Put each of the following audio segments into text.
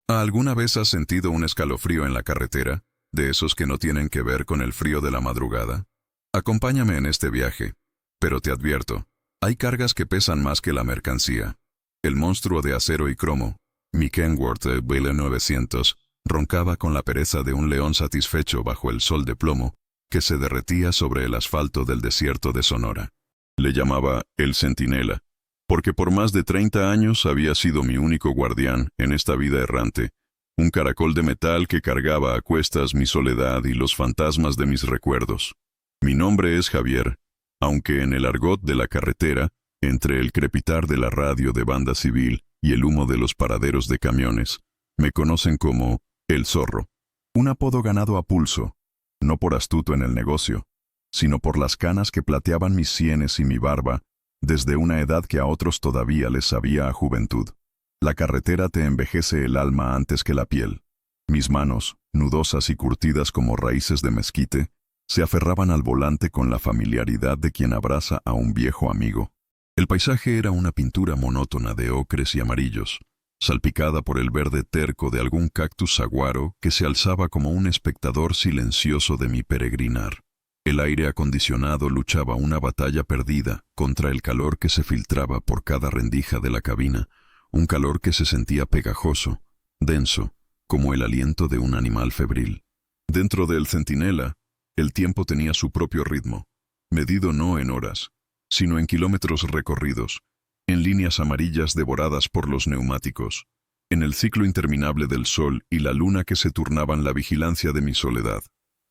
¿Alguna vez has sentido un escalofrío en la carretera, de esos que no tienen que ver con el frío de la madrugada? Acompáñame en este viaje, pero te advierto, hay cargas que pesan más que la mercancía. El monstruo de acero y cromo, mi Kenworth Wheeler 900, roncaba con la pereza de un león satisfecho bajo el sol de plomo que se derretía sobre el asfalto del desierto de Sonora. Le llamaba el Centinela, porque por más de 30 años había sido mi único guardián en esta vida errante, un caracol de metal que cargaba a cuestas mi soledad y los fantasmas de mis recuerdos. Mi nombre es Javier, aunque en el argot de la carretera, entre el crepitar de la radio de banda civil y el humo de los paraderos de camiones, me conocen como El Zorro, un apodo ganado a pulso, no por astuto en el negocio, sino por las canas que plateaban mis sienes y mi barba, desde una edad que a otros todavía les sabía a juventud. La carretera te envejece el alma antes que la piel. Mis manos, nudosas y curtidas como raíces de mezquite, se aferraban al volante con la familiaridad de quien abraza a un viejo amigo. El paisaje era una pintura monótona de ocres y amarillos, salpicada por el verde terco de algún cactus saguaro que se alzaba como un espectador silencioso de mi peregrinar. El aire acondicionado luchaba una batalla perdida contra el calor que se filtraba por cada rendija de la cabina, un calor que se sentía pegajoso, denso, como el aliento de un animal febril. Dentro del Centinela, el tiempo tenía su propio ritmo, medido no en horas, sino en kilómetros recorridos, en líneas amarillas devoradas por los neumáticos, en el ciclo interminable del sol y la luna que se turnaban la vigilancia de mi soledad.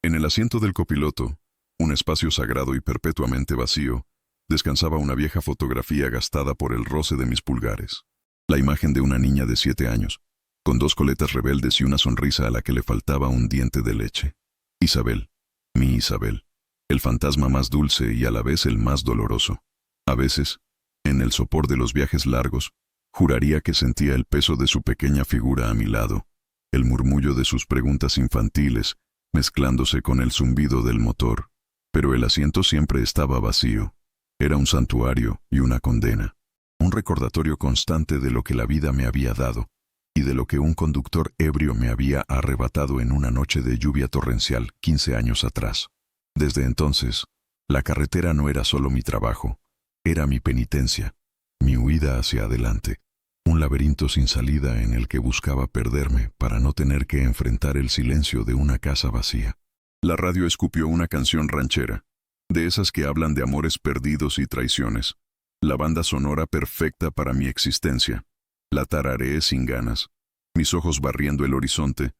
En el asiento del copiloto, un espacio sagrado y perpetuamente vacío, descansaba una vieja fotografía gastada por el roce de mis pulgares. La imagen de una niña de 7 años, con 2 coletas rebeldes y una sonrisa a la que le faltaba un diente de leche. Isabel, mi Isabel, el fantasma más dulce y a la vez el más doloroso. A veces, en el sopor de los viajes largos, juraría que sentía el peso de su pequeña figura a mi lado, el murmullo de sus preguntas infantiles, mezclándose con el zumbido del motor. Pero el asiento siempre estaba vacío. Era un santuario y una condena. Un recordatorio constante de lo que la vida me había dado, y de lo que un conductor ebrio me había arrebatado en una noche de lluvia torrencial 15 años atrás. Desde entonces, la carretera no era solo mi trabajo, era mi penitencia, mi huida hacia adelante, un laberinto sin salida en el que buscaba perderme para no tener que enfrentar el silencio de una casa vacía. La radio escupió una canción ranchera, de esas que hablan de amores perdidos y traiciones, la banda sonora perfecta para mi existencia. La tarareé sin ganas, mis ojos barriendo el horizonte,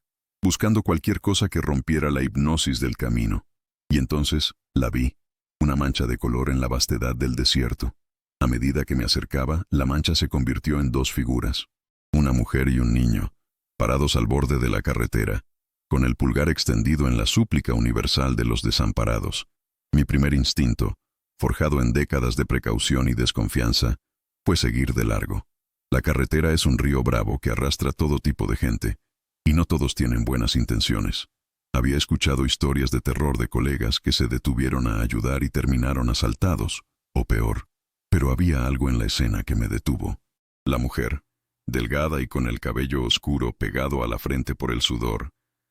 buscando cualquier cosa que rompiera la hipnosis del camino. Y entonces la vi, una mancha de color en la vastedad del desierto. A medida que me acercaba, la mancha se convirtió en 2 figuras, una mujer y un niño, parados al borde de la carretera, con el pulgar extendido en la súplica universal de los desamparados. Mi primer instinto, forjado en décadas de precaución y desconfianza, fue seguir de largo. La carretera es un río bravo que arrastra todo tipo de gente, y no todos tienen buenas intenciones. Había escuchado historias de terror de colegas que se detuvieron a ayudar y terminaron asaltados, o peor. Pero había algo en la escena que me detuvo. La mujer, delgada y con el cabello oscuro pegado a la frente por el sudor,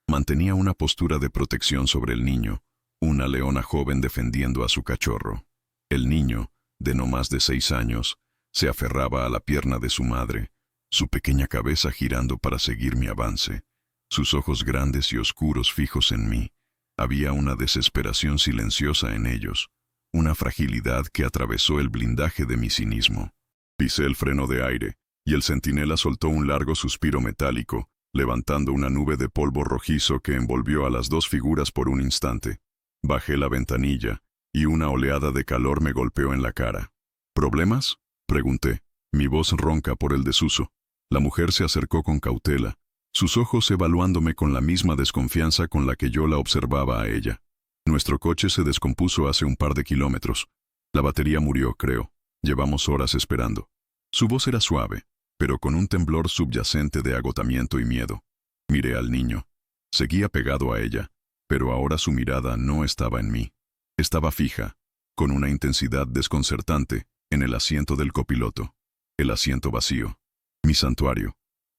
mantenía una postura de protección sobre el niño, una leona joven defendiendo a su cachorro. El niño, de no más de 6 años, se aferraba a la pierna de su madre, su pequeña cabeza girando para seguir mi avance, sus ojos grandes y oscuros fijos en mí. Había una desesperación silenciosa en ellos, una fragilidad que atravesó el blindaje de mi cinismo. Pisé el freno de aire, y el centinela soltó un largo suspiro metálico, levantando una nube de polvo rojizo que envolvió a las 2 figuras por un instante. Bajé la ventanilla, y una oleada de calor me golpeó en la cara. ¿Problemas?, pregunté, mi voz ronca por el desuso. La mujer se acercó con cautela, sus ojos evaluándome con la misma desconfianza con la que yo la observaba a ella. Nuestro coche se descompuso hace un par de kilómetros. La batería murió, creo. Llevamos horas esperando. Su voz era suave, pero con un temblor subyacente de agotamiento y miedo. Miré al niño. Seguía pegado a ella, pero ahora su mirada no estaba en mí. Estaba fija, con una intensidad desconcertante, en el asiento del copiloto. El asiento vacío. Mi santuario.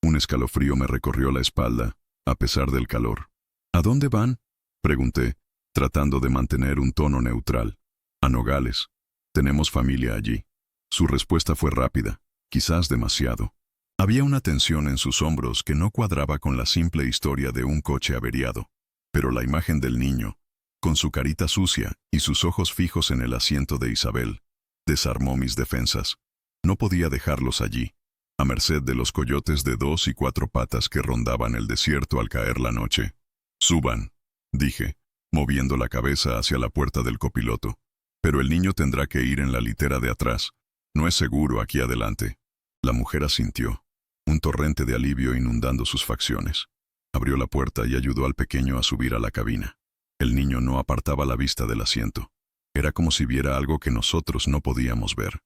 Un escalofrío me recorrió la espalda, a pesar del calor. ¿A dónde van?, pregunté, tratando de mantener un tono neutral. A Nogales. Tenemos familia allí. Su respuesta fue rápida, quizás demasiado. Había una tensión en sus hombros que no cuadraba con la simple historia de un coche averiado. Pero la imagen del niño, con su carita sucia y sus ojos fijos en el asiento de Isabel, desarmó mis defensas. No podía dejarlos allí, a merced de los coyotes de 2 y 4 patas que rondaban el desierto al caer la noche. «Suban», dije, moviendo la cabeza hacia la puerta del copiloto. «Pero el niño tendrá que ir en la litera de atrás. No es seguro aquí adelante». La mujer asintió, un torrente de alivio inundando sus facciones. Abrió la puerta y ayudó al pequeño a subir a la cabina. El niño no apartaba la vista del asiento. Era como si viera algo que nosotros no podíamos ver.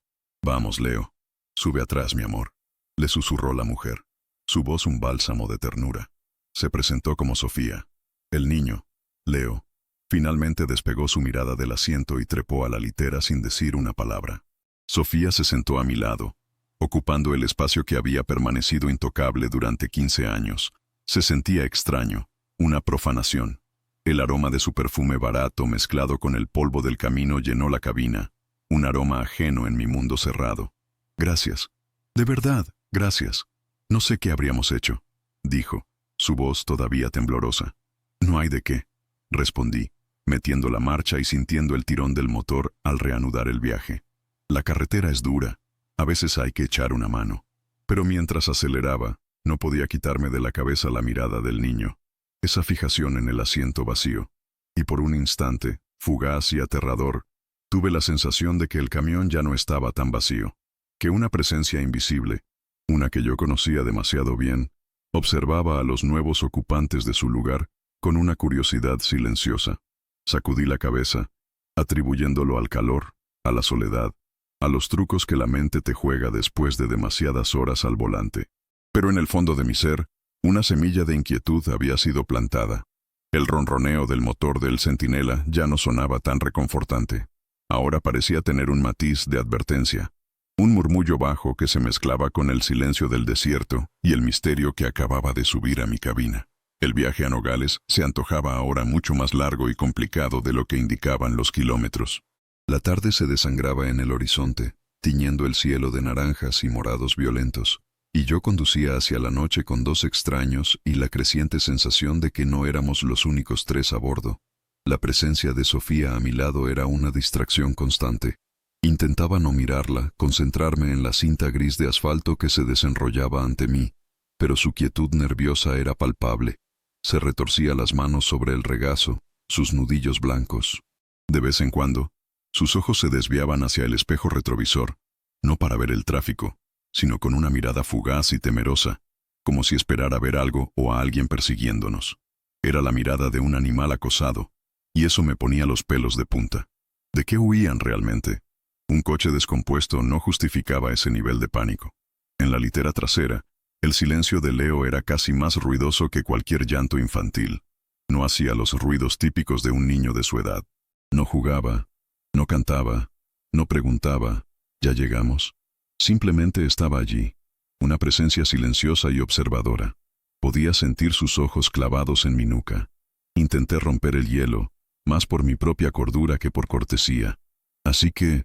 «Vamos, Leo. Sube atrás, mi amor», le susurró la mujer. Su voz un bálsamo de ternura. Se presentó como Sofía. El niño, Leo, finalmente despegó su mirada del asiento y trepó a la litera sin decir una palabra. Sofía se sentó a mi lado, ocupando el espacio que había permanecido intocable durante 15 años. Se sentía extraño, una profanación. El aroma de su perfume barato mezclado con el polvo del camino llenó la cabina, un aroma ajeno en mi mundo cerrado. «Gracias. De verdad, gracias. No sé qué habríamos hecho», dijo, su voz todavía temblorosa. «No hay de qué», respondí, metiendo la marcha y sintiendo el tirón del motor al reanudar el viaje. La carretera es dura, a veces hay que echar una mano. Pero mientras aceleraba, no podía quitarme de la cabeza la mirada del niño, esa fijación en el asiento vacío. Y por un instante, fugaz y aterrador, tuve la sensación de que el camión ya no estaba tan vacío, que una presencia invisible, una que yo conocía demasiado bien, observaba a los nuevos ocupantes de su lugar con una curiosidad silenciosa. Sacudí la cabeza, atribuyéndolo al calor, a la soledad, a los trucos que la mente te juega después de demasiadas horas al volante. Pero en el fondo de mi ser, una semilla de inquietud había sido plantada. El ronroneo del motor del centinela ya no sonaba tan reconfortante. Ahora parecía tener un matiz de advertencia, un murmullo bajo que se mezclaba con el silencio del desierto y el misterio que acababa de subir a mi cabina. El viaje a Nogales se antojaba ahora mucho más largo y complicado de lo que indicaban los kilómetros. La tarde se desangraba en el horizonte, tiñendo el cielo de naranjas y morados violentos, y yo conducía hacia la noche con 2 extraños y la creciente sensación de que no éramos los únicos 3 a bordo. La presencia de Sofía a mi lado era una distracción constante. Intentaba no mirarla, concentrarme en la cinta gris de asfalto que se desenrollaba ante mí, pero su quietud nerviosa era palpable. Se retorcía las manos sobre el regazo, sus nudillos blancos. De vez en cuando, sus ojos se desviaban hacia el espejo retrovisor, no para ver el tráfico, sino con una mirada fugaz y temerosa, como si esperara ver algo o a alguien persiguiéndonos. Era la mirada de un animal acosado, y eso me ponía los pelos de punta. ¿De qué huían realmente? Un coche descompuesto no justificaba ese nivel de pánico. En la litera trasera, el silencio de Leo era casi más ruidoso que cualquier llanto infantil. No hacía los ruidos típicos de un niño de su edad. No jugaba, no cantaba, no preguntaba, ¿ya llegamos? Simplemente estaba allí, una presencia silenciosa y observadora. Podía sentir sus ojos clavados en mi nuca. Intenté romper el hielo, más por mi propia cordura que por cortesía. Así que,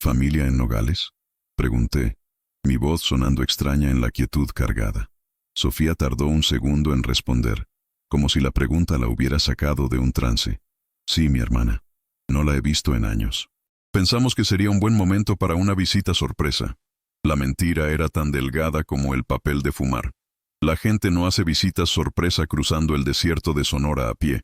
¿familia en Nogales?, pregunté, mi voz sonando extraña en la quietud cargada. Sofía tardó un segundo en responder, como si la pregunta la hubiera sacado de un trance. Sí, mi hermana. No la he visto en años. Pensamos que sería un buen momento para una visita sorpresa. La mentira era tan delgada como el papel de fumar. La gente no hace visitas sorpresa cruzando el desierto de Sonora a pie.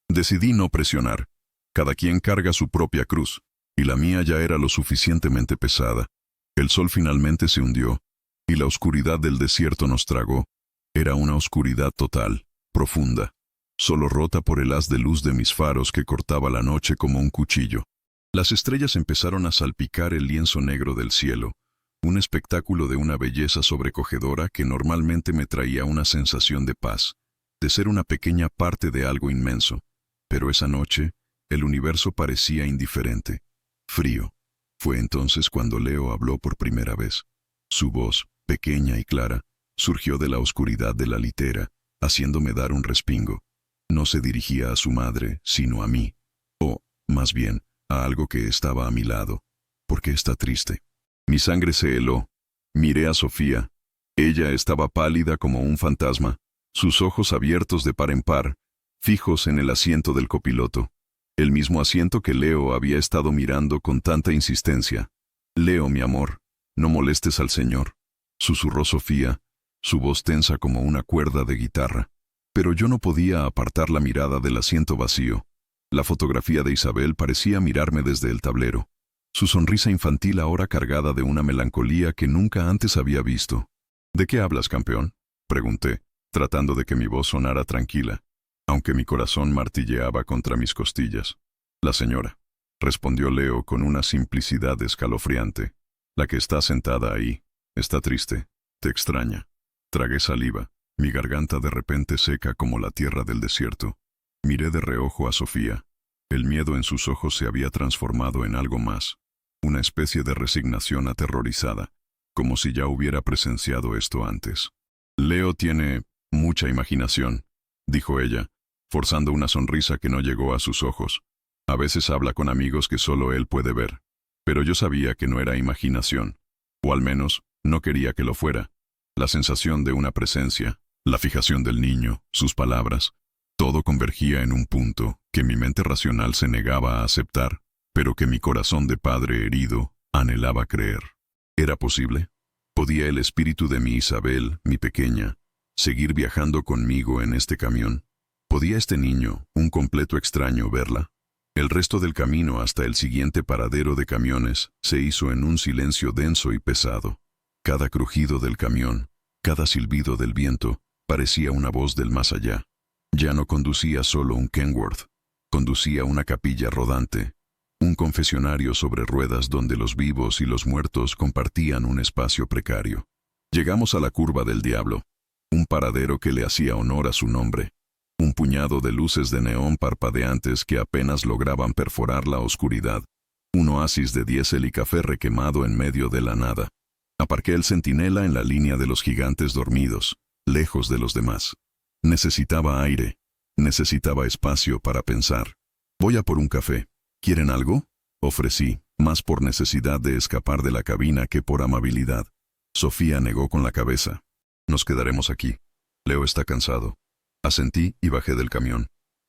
Decidí no presionar. Cada quien carga su propia cruz, y la mía ya era lo suficientemente pesada. El sol finalmente se hundió, y la oscuridad del desierto nos tragó. Era una oscuridad total, profunda, solo rota por el haz de luz de mis faros que cortaba la noche como un cuchillo. Las estrellas empezaron a salpicar el lienzo negro del cielo, un espectáculo de una belleza sobrecogedora que normalmente me traía una sensación de paz, de ser una pequeña parte de algo inmenso. Pero esa noche, el universo parecía indiferente, frío. Fue entonces cuando Leo habló por primera vez. Su voz, pequeña y clara, Surgió de la oscuridad de la litera, haciéndome dar un respingo. No se dirigía a su madre, sino a mí. O, más bien, a algo que estaba a mi lado. ¿Por qué está triste? Mi sangre se heló. Miré a Sofía. Ella estaba pálida como un fantasma, sus ojos abiertos de par en par, fijos en el asiento del copiloto. El mismo asiento que Leo había estado mirando con tanta insistencia. «Leo, mi amor, no molestes al señor», susurró Sofía, su voz tensa como una cuerda de guitarra. Pero yo no podía apartar la mirada del asiento vacío. La fotografía de Isabel parecía mirarme desde el tablero. Su sonrisa infantil ahora cargada de una melancolía que nunca antes había visto. «¿De qué hablas, campeón?», pregunté, tratando de que mi voz sonara tranquila, aunque mi corazón martilleaba contra mis costillas. «La señora», respondió Leo con una simplicidad escalofriante. «La que está sentada ahí. Está triste. Te extraña». Tragué saliva, mi garganta de repente seca como la tierra del desierto. Miré de reojo a Sofía. El miedo en sus ojos se había transformado en algo más, una especie de resignación aterrorizada, como si ya hubiera presenciado esto antes. «Leo tiene mucha imaginación», dijo ella, forzando una sonrisa que no llegó a sus ojos. «A veces habla con amigos que solo él puede ver». Pero yo sabía que no era imaginación, o al menos no quería que lo fuera. La sensación de una presencia, la fijación del niño, sus palabras, todo convergía en un punto que mi mente racional se negaba a aceptar, pero que mi corazón de padre herido anhelaba creer. ¿Era posible? ¿Podía el espíritu de mi Isabel, mi pequeña, seguir viajando conmigo en este camión? ¿Podía este niño, un completo extraño, verla? El resto del camino hasta el siguiente paradero de camiones se hizo en un silencio denso y pesado. Cada crujido del camión, cada silbido del viento, parecía una voz del más allá. Ya no conducía solo un Kenworth, conducía una capilla rodante, un confesionario sobre ruedas donde los vivos y los muertos compartían un espacio precario. Llegamos a la curva del diablo, un paradero que le hacía honor a su nombre. Un puñado de luces de neón parpadeantes que apenas lograban perforar la oscuridad. Un oasis de diésel y café requemado en medio de la nada. Aparqué el centinela en la línea de los gigantes dormidos, lejos de los demás. Necesitaba aire, necesitaba espacio para pensar. «Voy a por un café. ¿Quieren algo?», ofrecí, más por necesidad de escapar de la cabina que por amabilidad. Sofía negó con la cabeza. «Nos quedaremos aquí. Leo está cansado». Asentí y bajé del camión.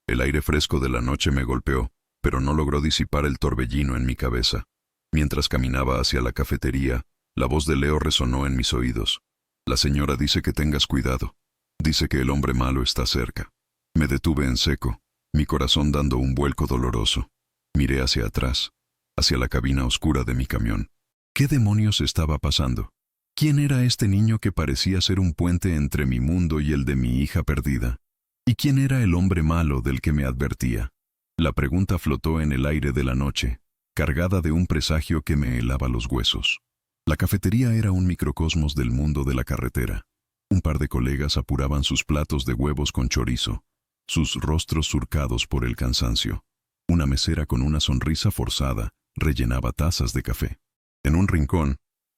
El aire fresco de la noche me golpeó, pero no logró disipar el torbellino en mi cabeza. Mientras caminaba hacia la cafetería, la voz de Leo resonó en mis oídos. «La señora dice que tengas cuidado. Dice que el hombre malo está cerca». Me detuve en seco, mi corazón dando un vuelco doloroso. Miré hacia atrás, hacia la cabina oscura de mi camión. ¿Qué demonios estaba pasando? ¿Quién era este niño que parecía ser un puente entre mi mundo y el de mi hija perdida? ¿Y quién era el hombre malo del que me advertía? La pregunta flotó en el aire de la noche, cargada de un presagio que me helaba los huesos. La cafetería era un microcosmos del mundo de la carretera. Un par de colegas apuraban sus platos de huevos con chorizo, sus rostros surcados por el cansancio. Una mesera con una sonrisa forzada rellenaba tazas de café. En un rincón,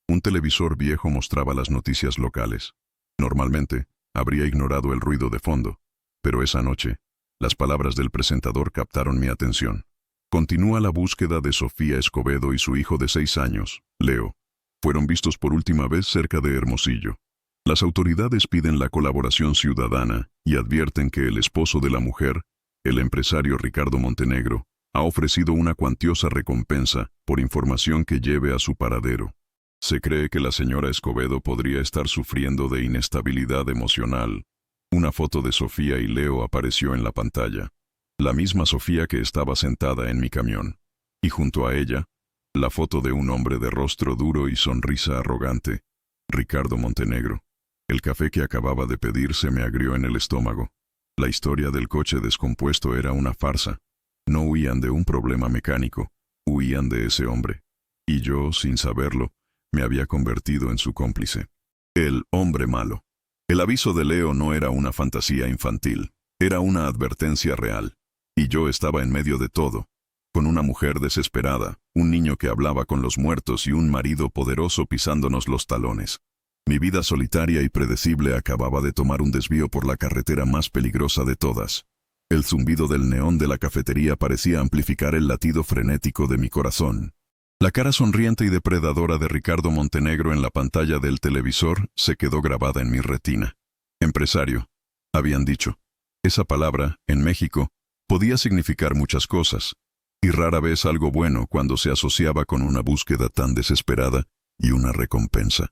un televisor viejo mostraba las noticias locales. Normalmente, habría ignorado el ruido de fondo, pero esa noche, las palabras del presentador captaron mi atención. «Continúa la búsqueda de Sofía Escobedo y su hijo de 6 años, Leo. Fueron vistos por última vez cerca de Hermosillo. Las autoridades piden la colaboración ciudadana y advierten que el esposo de la mujer, el empresario Ricardo Montenegro, ha ofrecido una cuantiosa recompensa por información que lleve a su paradero. Se cree que la señora Escobedo podría estar sufriendo de inestabilidad emocional». Una foto de Sofía y Leo apareció en la pantalla. La misma Sofía que estaba sentada en mi camión. Y junto a ella, la foto de un hombre de rostro duro y sonrisa arrogante, Ricardo Montenegro. El café que acababa de pedir se me agrió en el estómago. La historia del coche descompuesto era una farsa. No huían de un problema mecánico, huían de ese hombre. Y yo, sin saberlo, me había convertido en su cómplice. El hombre malo. El aviso de Leo no era una fantasía infantil, era una advertencia real. Y yo estaba en medio de todo, con una mujer desesperada, un niño que hablaba con los muertos y un marido poderoso pisándonos los talones. Mi vida solitaria y predecible acababa de tomar un desvío por la carretera más peligrosa de todas. El zumbido del neón de la cafetería parecía amplificar el latido frenético de mi corazón. La cara sonriente y depredadora de Ricardo Montenegro en la pantalla del televisor se quedó grabada en mi retina. Empresario, habían dicho. Esa palabra, en México, podía significar muchas cosas, y rara vez algo bueno cuando se asociaba con una búsqueda tan desesperada y una recompensa.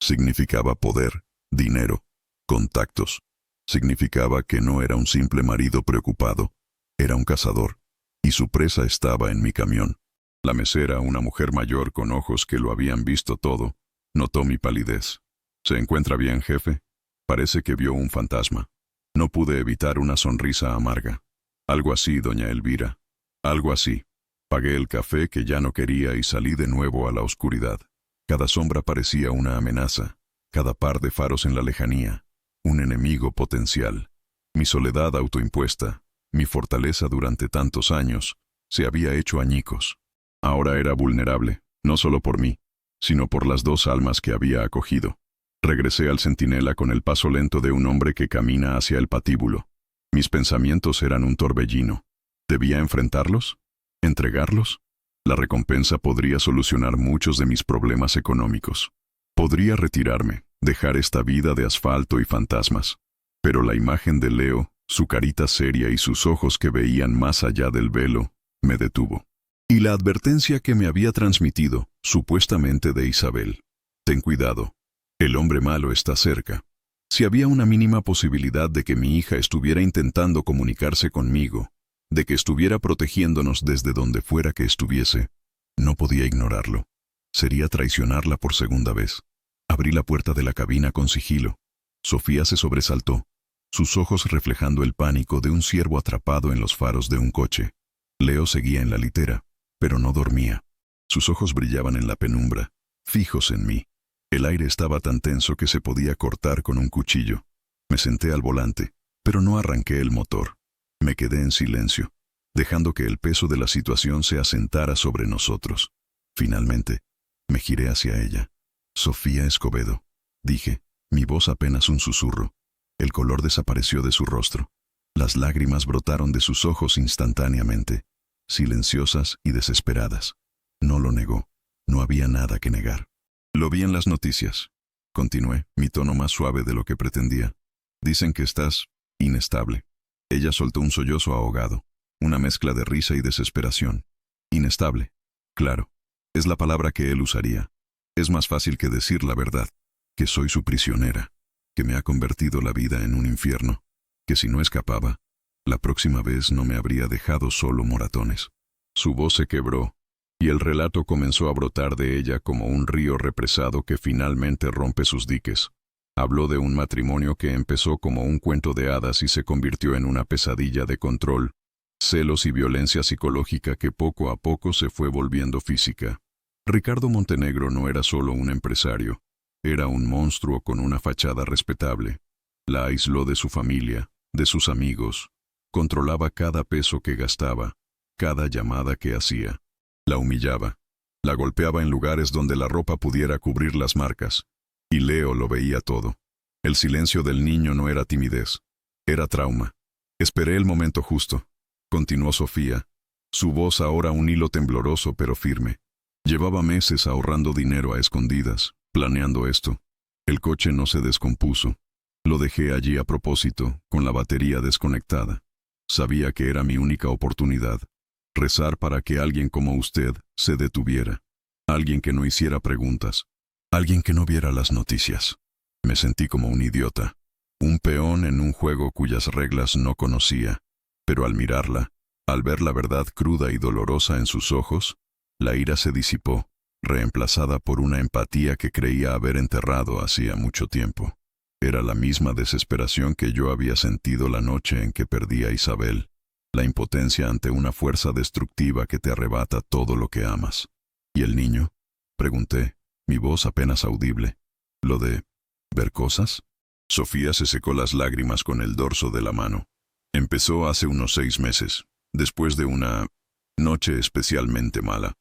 Significaba poder, dinero, contactos. Significaba que no era un simple marido preocupado, era un cazador, y su presa estaba en mi camión. La mesera, una mujer mayor con ojos que lo habían visto todo, notó mi palidez. ¿Se encuentra bien, jefe? Parece que vio un fantasma. No pude evitar una sonrisa amarga. Algo así, doña Elvira. Algo así. Pagué el café que ya no quería y salí de nuevo a la oscuridad. Cada sombra parecía una amenaza, cada par de faros en la lejanía, un enemigo potencial. Mi soledad autoimpuesta, mi fortaleza durante tantos años, se había hecho añicos. Ahora era vulnerable, no solo por mí, sino por las dos almas que había acogido. Regresé al centinela con el paso lento de un hombre que camina hacia el patíbulo. Mis pensamientos eran un torbellino. ¿Debía enfrentarlos? ¿Entregarlos? La recompensa podría solucionar muchos de mis problemas económicos. Podría retirarme, dejar esta vida de asfalto y fantasmas. Pero la imagen de Leo, su carita seria y sus ojos que veían más allá del velo, me detuvo. Y la advertencia que me había transmitido, supuestamente de Isabel. Ten cuidado. El hombre malo está cerca. Si había una mínima posibilidad de que mi hija estuviera intentando comunicarse conmigo, de que estuviera protegiéndonos desde donde fuera que estuviese, no podía ignorarlo. Sería traicionarla por segunda vez. Abrí la puerta de la cabina con sigilo. Sofía se sobresaltó, sus ojos reflejando el pánico de un ciervo atrapado en los faros de un coche. Leo seguía en la litera, pero no dormía. Sus ojos brillaban en la penumbra, fijos en mí. El aire estaba tan tenso que se podía cortar con un cuchillo. Me senté al volante, pero no arranqué el motor. Me quedé en silencio, dejando que el peso de la situación se asentara sobre nosotros. Finalmente, me giré hacia ella. Sofía Escobedo, dije, mi voz apenas un susurro. El color desapareció de su rostro. Las lágrimas brotaron de sus ojos instantáneamente, silenciosas y desesperadas. No lo negó, no había nada que negar. Lo vi en las noticias. Continué, mi tono más suave de lo que pretendía. Dicen que estás inestable. Ella soltó un sollozo ahogado, una mezcla de risa y desesperación. Inestable. Claro, es la palabra que él usaría. Es más fácil que decir la verdad, que soy su prisionera, que me ha convertido la vida en un infierno, que si no escapaba, la próxima vez no me habría dejado solo moratones. Su voz se quebró, y el relato comenzó a brotar de ella como un río represado que finalmente rompe sus diques. Habló de un matrimonio que empezó como un cuento de hadas y se convirtió en una pesadilla de control, celos y violencia psicológica que poco a poco se fue volviendo física. Ricardo Montenegro no era solo un empresario, era un monstruo con una fachada respetable. La aisló de su familia, de sus amigos, controlaba cada peso que gastaba, cada llamada que hacía. La humillaba, la golpeaba en lugares donde la ropa pudiera cubrir las marcas. Y Leo lo veía todo. El silencio del niño no era timidez, era trauma. Esperé el momento justo, continuó Sofía, su voz ahora un hilo tembloroso pero firme. Llevaba meses ahorrando dinero a escondidas, planeando esto. El coche no se descompuso. Lo dejé allí a propósito, con la batería desconectada. Sabía que era mi única oportunidad. Rezar para que alguien como usted se detuviera. Alguien que no hiciera preguntas. Alguien que no viera las noticias. Me sentí como un idiota. Un peón en un juego cuyas reglas no conocía. Pero al mirarla, al ver la verdad cruda y dolorosa en sus ojos, la ira se disipó, reemplazada por una empatía que creía haber enterrado hacía mucho tiempo. Era la misma desesperación que yo había sentido la noche en que perdí a Isabel. La impotencia ante una fuerza destructiva que te arrebata todo lo que amas. ¿Y el niño? Pregunté, mi voz apenas audible. ¿Lo de ver cosas? Sofía se secó las lágrimas con el dorso de la mano. Empezó hace unos 6 meses, después de una noche especialmente mala.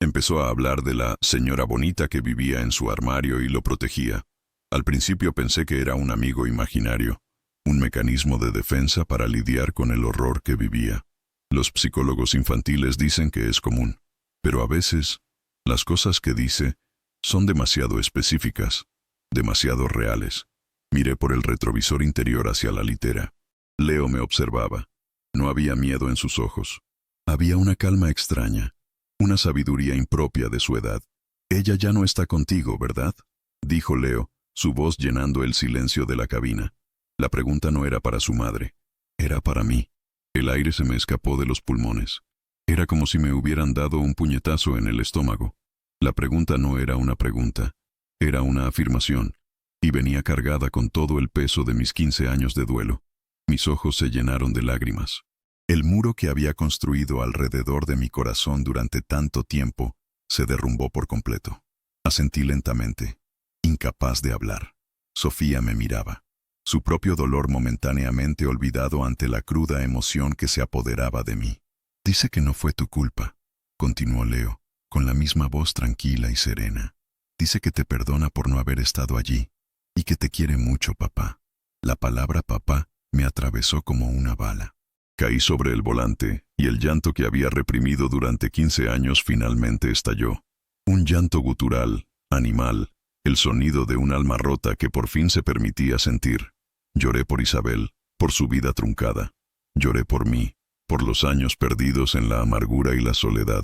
Empezó a hablar de la señora bonita que vivía en su armario y lo protegía. Al principio pensé que era un amigo imaginario, un mecanismo de defensa para lidiar con el horror que vivía. Los psicólogos infantiles dicen que es común, pero a veces, las cosas que dice son demasiado específicas, demasiado reales. Miré por el retrovisor interior hacia la litera. Leo me observaba. No había miedo en sus ojos. Había una calma extraña, una sabiduría impropia de su edad. «Ella ya no está contigo, ¿verdad?», dijo Leo, su voz llenando el silencio de la cabina. La pregunta no era para su madre, era para mí. El aire se me escapó de los pulmones. Era como si me hubieran dado un puñetazo en el estómago. La pregunta no era una pregunta, era una afirmación, y venía cargada con todo el peso de mis 15 años de duelo. Mis ojos se llenaron de lágrimas. El muro que había construido alrededor de mi corazón durante tanto tiempo se derrumbó por completo. Asentí lentamente, incapaz de hablar. Sofía me miraba, su propio dolor momentáneamente olvidado ante la cruda emoción que se apoderaba de mí. «Dice que no fue tu culpa», continuó Leo, con la misma voz tranquila y serena. «Dice que te perdona por no haber estado allí, y que te quiere mucho, papá». La palabra papá me atravesó como una bala. Caí sobre el volante, y el llanto que había reprimido durante 15 años finalmente estalló. Un llanto gutural, animal, el sonido de un alma rota que por fin se permitía sentir. Lloré por Isabel, por su vida truncada. Lloré por mí, por los años perdidos en la amargura y la soledad.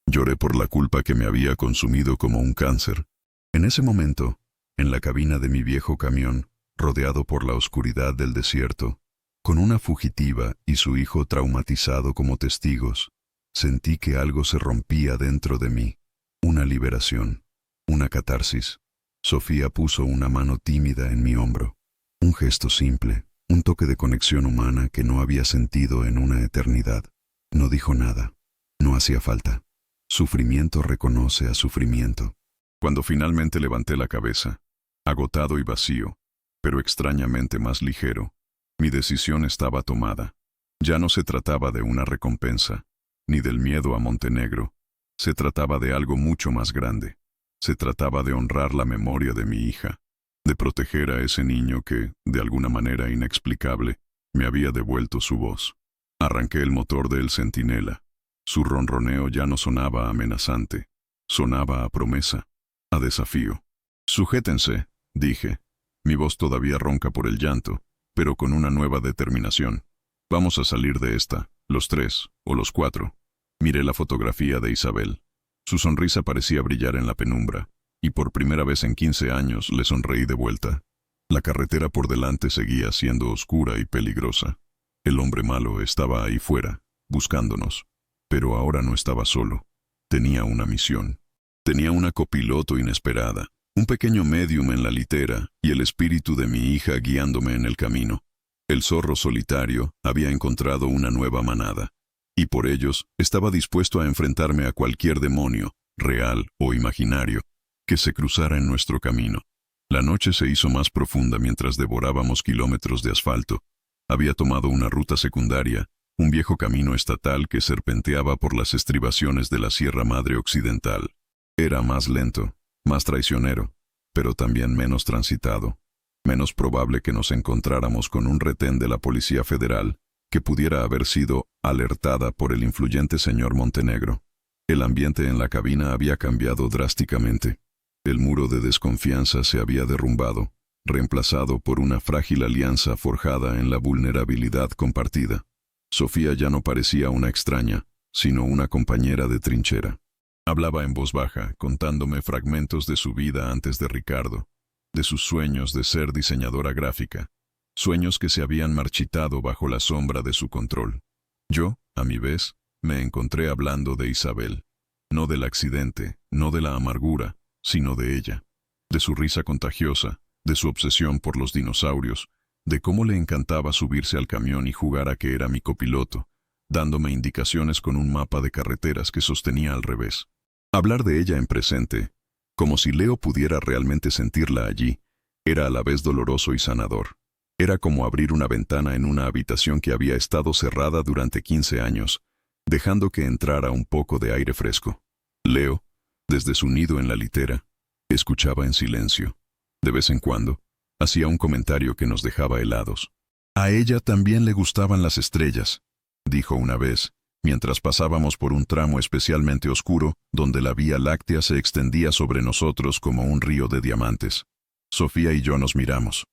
Lloré por la culpa que me había consumido como un cáncer. En ese momento, en la cabina de mi viejo camión, rodeado por la oscuridad del desierto, con una fugitiva y su hijo traumatizado como testigos, sentí que algo se rompía dentro de mí, una liberación, una catarsis. Sofía puso una mano tímida en mi hombro, un gesto simple, un toque de conexión humana que no había sentido en una eternidad. No dijo nada, no hacía falta. Sufrimiento reconoce a sufrimiento. Cuando finalmente levanté la cabeza, agotado y vacío, pero extrañamente más ligero, mi decisión estaba tomada. Ya no se trataba de una recompensa, ni del miedo a Montenegro. Se trataba de algo mucho más grande. Se trataba de honrar la memoria de mi hija, de proteger a ese niño que, de alguna manera inexplicable, me había devuelto su voz. Arranqué el motor del Centinela. Su ronroneo ya no sonaba amenazante, sonaba a promesa, a desafío. «Sujétense», dije, mi voz todavía ronca por el llanto, pero con una nueva determinación. «Vamos a salir de esta, los 3, o los 4. Miré la fotografía de Isabel. Su sonrisa parecía brillar en la penumbra, y por primera vez en 15 años le sonreí de vuelta. La carretera por delante seguía siendo oscura y peligrosa. El hombre malo estaba ahí fuera, buscándonos. Pero ahora no estaba solo. Tenía una misión. Tenía una copiloto inesperada, un pequeño médium en la litera y el espíritu de mi hija guiándome en el camino. El zorro solitario había encontrado una nueva manada, y por ellos estaba dispuesto a enfrentarme a cualquier demonio, real o imaginario, que se cruzara en nuestro camino. La noche se hizo más profunda mientras devorábamos kilómetros de asfalto. Había tomado una ruta secundaria, un viejo camino estatal que serpenteaba por las estribaciones de la Sierra Madre Occidental. Era más lento, más traicionero, pero también menos transitado. Menos probable que nos encontráramos con un retén de la Policía Federal que pudiera haber sido alertada por el influyente señor Montenegro. El ambiente en la cabina había cambiado drásticamente. El muro de desconfianza se había derrumbado, reemplazado por una frágil alianza forjada en la vulnerabilidad compartida. Sofía ya no parecía una extraña, sino una compañera de trinchera. Hablaba en voz baja, contándome fragmentos de su vida antes de Ricardo, de sus sueños de ser diseñadora gráfica, sueños que se habían marchitado bajo la sombra de su control. Yo, a mi vez, me encontré hablando de Isabel, no del accidente, no de la amargura, sino de ella, de su risa contagiosa, de su obsesión por los dinosaurios, de cómo le encantaba subirse al camión y jugar a que era mi copiloto, dándome indicaciones con un mapa de carreteras que sostenía al revés. Hablar de ella en presente, como si Leo pudiera realmente sentirla allí, era a la vez doloroso y sanador. Era como abrir una ventana en una habitación que había estado cerrada durante 15 años, dejando que entrara un poco de aire fresco. Leo, desde su nido en la litera, escuchaba en silencio. De vez en cuando, hacía un comentario que nos dejaba helados. A ella también le gustaban las estrellas, dijo una vez, mientras pasábamos por un tramo especialmente oscuro donde la Vía Láctea se extendía sobre nosotros como un río de diamantes. Sofía y yo nos miramos.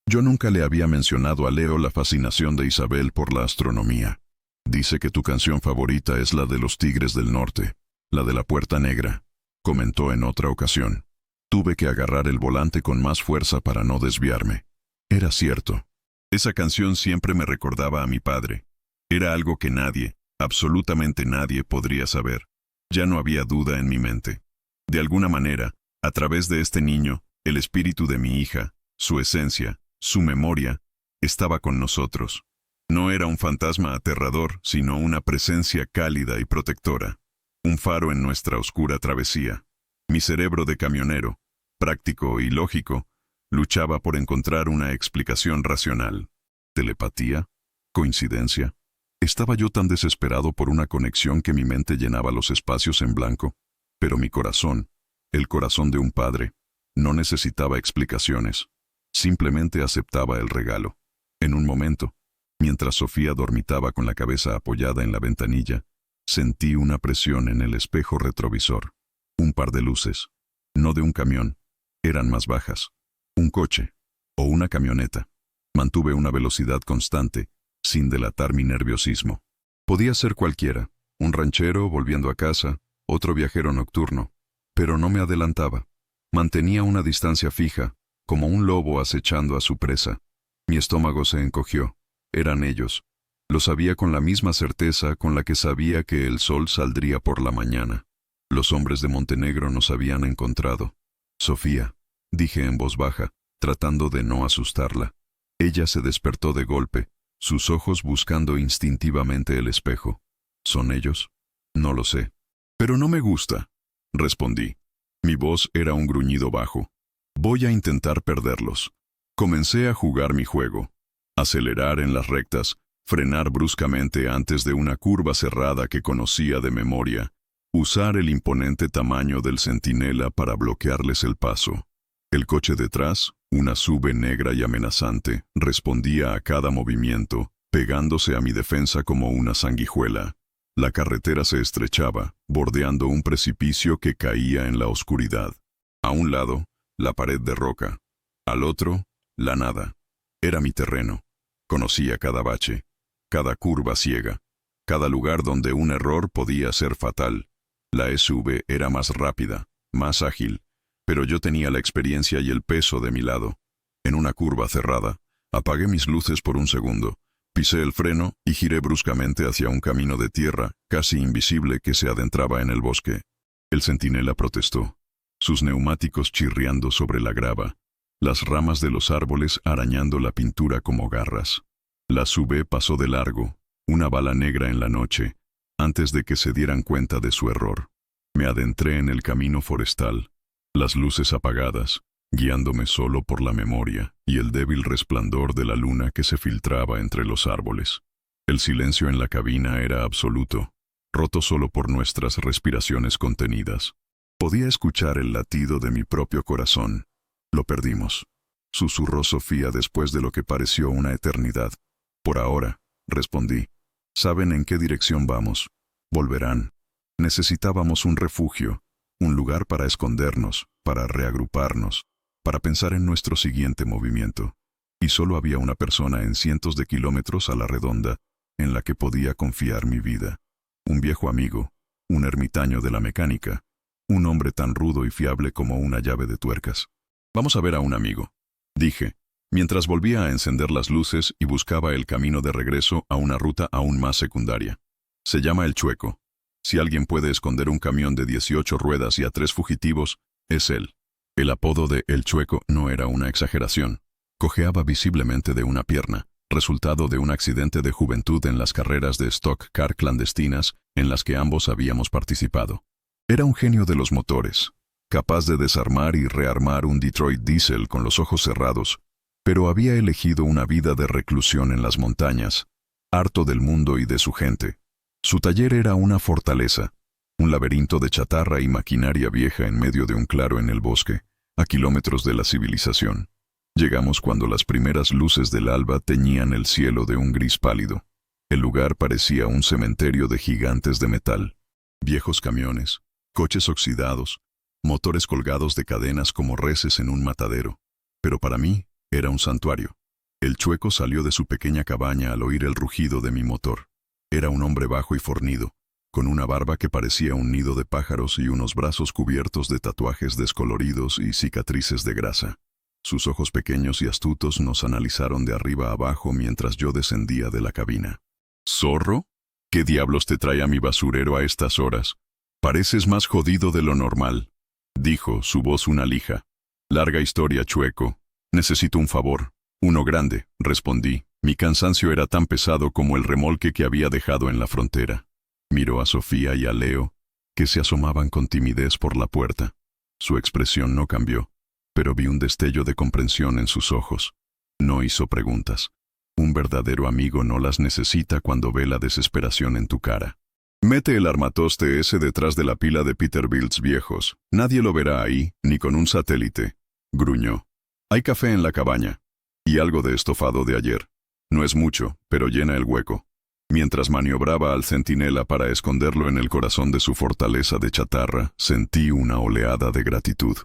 Yo nunca le había mencionado a Leo la fascinación de Isabel por la astronomía. Dice que tu canción favorita es la de los Tigres del Norte, la de la Puerta Negra, comentó en otra ocasión. Tuve que agarrar el volante con más fuerza para no desviarme. Era cierto. Esa canción siempre me recordaba a mi padre. Era algo que nadie, absolutamente nadie podría saber. Ya no había duda en mi mente. De alguna manera, a través de este niño, el espíritu de mi hija, su esencia, su memoria, estaba con nosotros. No era un fantasma aterrador, sino una presencia cálida y protectora. Un faro en nuestra oscura travesía. Mi cerebro de camionero, práctico y lógico, luchaba por encontrar una explicación racional. ¿Telepatía? ¿Coincidencia? ¿Estaba yo tan desesperado por una conexión que mi mente llenaba los espacios en blanco? Pero mi corazón, el corazón de un padre, no necesitaba explicaciones. Simplemente aceptaba el regalo. En un momento, mientras Sofía dormitaba con la cabeza apoyada en la ventanilla, sentí una presión en el espejo retrovisor. Un par de luces, no de un camión, eran más bajas. Un coche, o una camioneta. Mantuve una velocidad constante, sin delatar mi nerviosismo. Podía ser cualquiera, un ranchero volviendo a casa, otro viajero nocturno, pero no me adelantaba. Mantenía una distancia fija, como un lobo acechando a su presa. Mi estómago se encogió. Eran ellos. Lo sabía con la misma certeza con la que sabía que el sol saldría por la mañana. Los hombres de Montenegro nos habían encontrado. Sofía, dije en voz baja, tratando de no asustarla. Ella se despertó de golpe, sus ojos buscando instintivamente el espejo. ¿Son ellos? No lo sé. Pero no me gusta, respondí. Mi voz era un gruñido bajo. Voy a intentar perderlos. Comencé a jugar mi juego. Acelerar en las rectas, frenar bruscamente antes de una curva cerrada que conocía de memoria, usar el imponente tamaño del centinela para bloquearles el paso. El coche detrás, una SUV negra y amenazante, respondía a cada movimiento, pegándose a mi defensa como una sanguijuela. La carretera se estrechaba, bordeando un precipicio que caía en la oscuridad. A un lado, la pared de roca. Al otro, la nada. Era mi terreno. Conocía cada bache, cada curva ciega, cada lugar donde un error podía ser fatal. La SUV era más rápida, más ágil, pero yo tenía la experiencia y el peso de mi lado. En una curva cerrada, apagué mis luces por un segundo, pisé el freno y giré bruscamente hacia un camino de tierra, casi invisible, que se adentraba en el bosque. El centinela protestó, sus neumáticos chirriando sobre la grava, las ramas de los árboles arañando la pintura como garras. La SUV pasó de largo, una bala negra en la noche, antes de que se dieran cuenta de su error. Me adentré en el camino forestal, las luces apagadas, guiándome solo por la memoria y el débil resplandor de la luna que se filtraba entre los árboles. El silencio en la cabina era absoluto, roto solo por nuestras respiraciones contenidas. Podía escuchar el latido de mi propio corazón. Lo perdimos, susurró Sofía después de lo que pareció una eternidad. Por ahora, respondí. ¿Saben en qué dirección vamos? Volverán. Necesitábamos un refugio, un lugar para escondernos, para reagruparnos, para pensar en nuestro siguiente movimiento. Y solo había una persona en cientos de kilómetros a la redonda en la que podía confiar mi vida. Un viejo amigo, un ermitaño de la mecánica, un hombre tan rudo y fiable como una llave de tuercas. Vamos a ver a un amigo, dije, mientras volvía a encender las luces y buscaba el camino de regreso a una ruta aún más secundaria. Se llama El Chueco. Si alguien puede esconder un camión de 18 ruedas y a 3 fugitivos, es él. El apodo de El Chueco no era una exageración. Cojeaba visiblemente de una pierna, resultado de un accidente de juventud en las carreras de stock car clandestinas en las que ambos habíamos participado. Era un genio de los motores, capaz de desarmar y rearmar un Detroit Diesel con los ojos cerrados, pero había elegido una vida de reclusión en las montañas, harto del mundo y de su gente. Su taller era una fortaleza, un laberinto de chatarra y maquinaria vieja en medio de un claro en el bosque, a kilómetros de la civilización. Llegamos cuando las primeras luces del alba teñían el cielo de un gris pálido. El lugar parecía un cementerio de gigantes de metal. Viejos camiones, coches oxidados, motores colgados de cadenas como reses en un matadero. Pero para mí, era un santuario. El Chueco salió de su pequeña cabaña al oír el rugido de mi motor. Era un hombre bajo y fornido, con una barba que parecía un nido de pájaros y unos brazos cubiertos de tatuajes descoloridos y cicatrices de grasa. Sus ojos pequeños y astutos nos analizaron de arriba a abajo mientras yo descendía de la cabina. «¿Zorro? ¿Qué diablos te trae a mi basurero a estas horas? Pareces más jodido de lo normal», dijo, su voz una lija. «Larga historia, Chueco. Necesito un favor». «Uno grande», respondí. Mi cansancio era tan pesado como el remolque que había dejado en la frontera. Miró a Sofía y a Leo, que se asomaban con timidez por la puerta. Su expresión no cambió, pero vi un destello de comprensión en sus ojos. No hizo preguntas. Un verdadero amigo no las necesita cuando ve la desesperación en tu cara. «Mete el armatoste ese detrás de la pila de Peterbilts viejos. Nadie lo verá ahí, ni con un satélite», gruñó. «Hay café en la cabaña. Y algo de estofado de ayer. No es mucho, pero llena el hueco». Mientras maniobraba al centinela para esconderlo en el corazón de su fortaleza de chatarra, sentí una oleada de gratitud.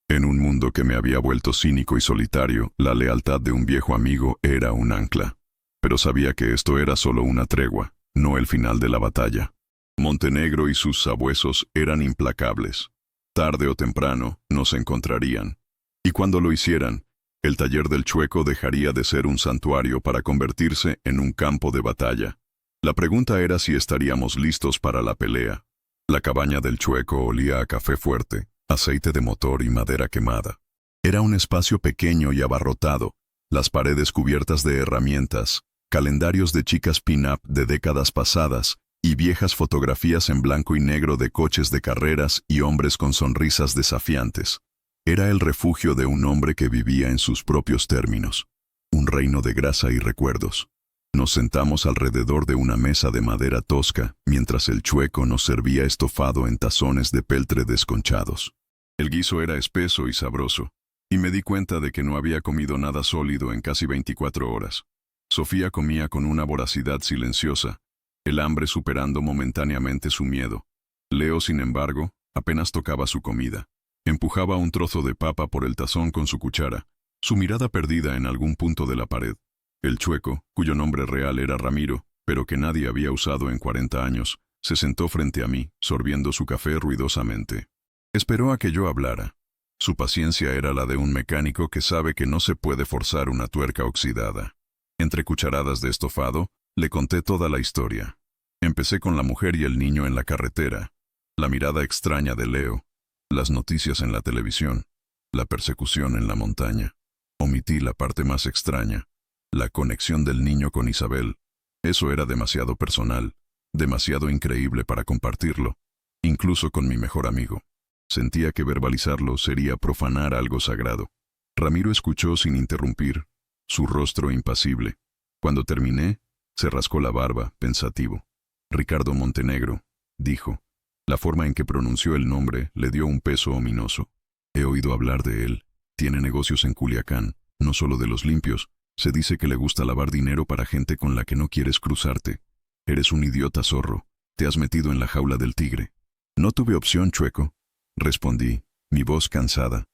En un mundo que me había vuelto cínico y solitario, la lealtad de un viejo amigo era un ancla. Pero sabía que esto era solo una tregua, no el final de la batalla. Montenegro y sus sabuesos eran implacables. Tarde o temprano nos encontrarían. Y cuando lo hicieran, el taller del Chueco dejaría de ser un santuario para convertirse en un campo de batalla. La pregunta era si estaríamos listos para la pelea. La cabaña del Chueco olía a café fuerte, aceite de motor y madera quemada. Era un espacio pequeño y abarrotado, las paredes cubiertas de herramientas, calendarios de chicas pin-up de décadas pasadas y viejas fotografías en blanco y negro de coches de carreras y hombres con sonrisas desafiantes. Era el refugio de un hombre que vivía en sus propios términos, un reino de grasa y recuerdos. Nos sentamos alrededor de una mesa de madera tosca, mientras el Chueco nos servía estofado en tazones de peltre desconchados. El guiso era espeso y sabroso, y me di cuenta de que no había comido nada sólido en casi 24 horas. Sofía comía con una voracidad silenciosa, el hambre superando momentáneamente su miedo. Leo, sin embargo, apenas tocaba su comida. Empujaba un trozo de papa por el tazón con su cuchara, su mirada perdida en algún punto de la pared. El Chueco, cuyo nombre real era Ramiro, pero que nadie había usado en 40 años, se sentó frente a mí, sorbiendo su café ruidosamente. Esperó a que yo hablara. Su paciencia era la de un mecánico que sabe que no se puede forzar una tuerca oxidada. Entre cucharadas de estofado, le conté toda la historia. Empecé con la mujer y el niño en la carretera, la mirada extraña de Leo, las noticias en la televisión, la persecución en la montaña. Omití la parte más extraña, la conexión del niño con Isabel. Eso era demasiado personal, demasiado increíble para compartirlo, incluso con mi mejor amigo. Sentía que verbalizarlo sería profanar algo sagrado. Ramiro escuchó sin interrumpir, su rostro impasible. Cuando terminé, se rascó la barba, pensativo. «Ricardo Montenegro», dijo. La forma en que pronunció el nombre le dio un peso ominoso. «He oído hablar de él. Tiene negocios en Culiacán, no solo de los limpios. Se dice que le gusta lavar dinero para gente con la que no quieres cruzarte. Eres un idiota, zorro. Te has metido en la jaula del tigre». «No tuve opción, Chueco», respondí, mi voz cansada.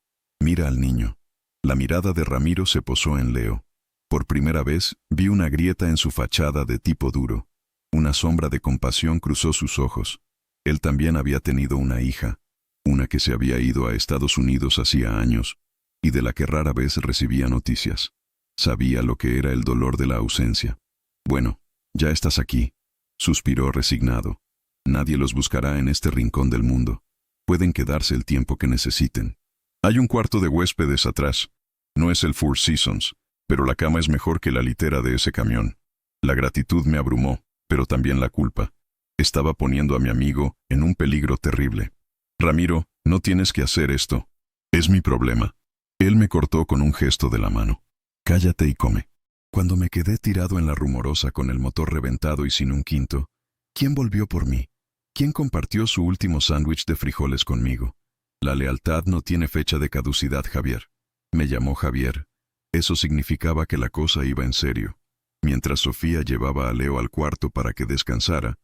«Mira al niño». La mirada de Ramiro se posó en Leo. Por primera vez vi una grieta en su fachada de tipo duro. Una sombra de compasión cruzó sus ojos. Él también había tenido una hija, una que se había ido a Estados Unidos hacía años, y de la que rara vez recibía noticias. Sabía lo que era el dolor de la ausencia. «Bueno, ya estás aquí», suspiró resignado. «Nadie los buscará en este rincón del mundo. Pueden quedarse el tiempo que necesiten. Hay un cuarto de huéspedes atrás. No es el Four Seasons, pero la cama es mejor que la litera de ese camión». La gratitud me abrumó, pero también la culpa. Estaba poniendo a mi amigo en un peligro terrible. «Ramiro, no tienes que hacer esto. Es mi problema». Él me cortó con un gesto de la mano. «Cállate y come». Cuando me quedé tirado en la rumorosa con el motor reventado y sin un quinto, ¿quién volvió por mí? ¿Quién compartió su último sándwich de frijoles conmigo? La lealtad no tiene fecha de caducidad, Javier. Me llamó Javier. Eso significaba que la cosa iba en serio. Mientras Sofía llevaba a Leo al cuarto para que descansara,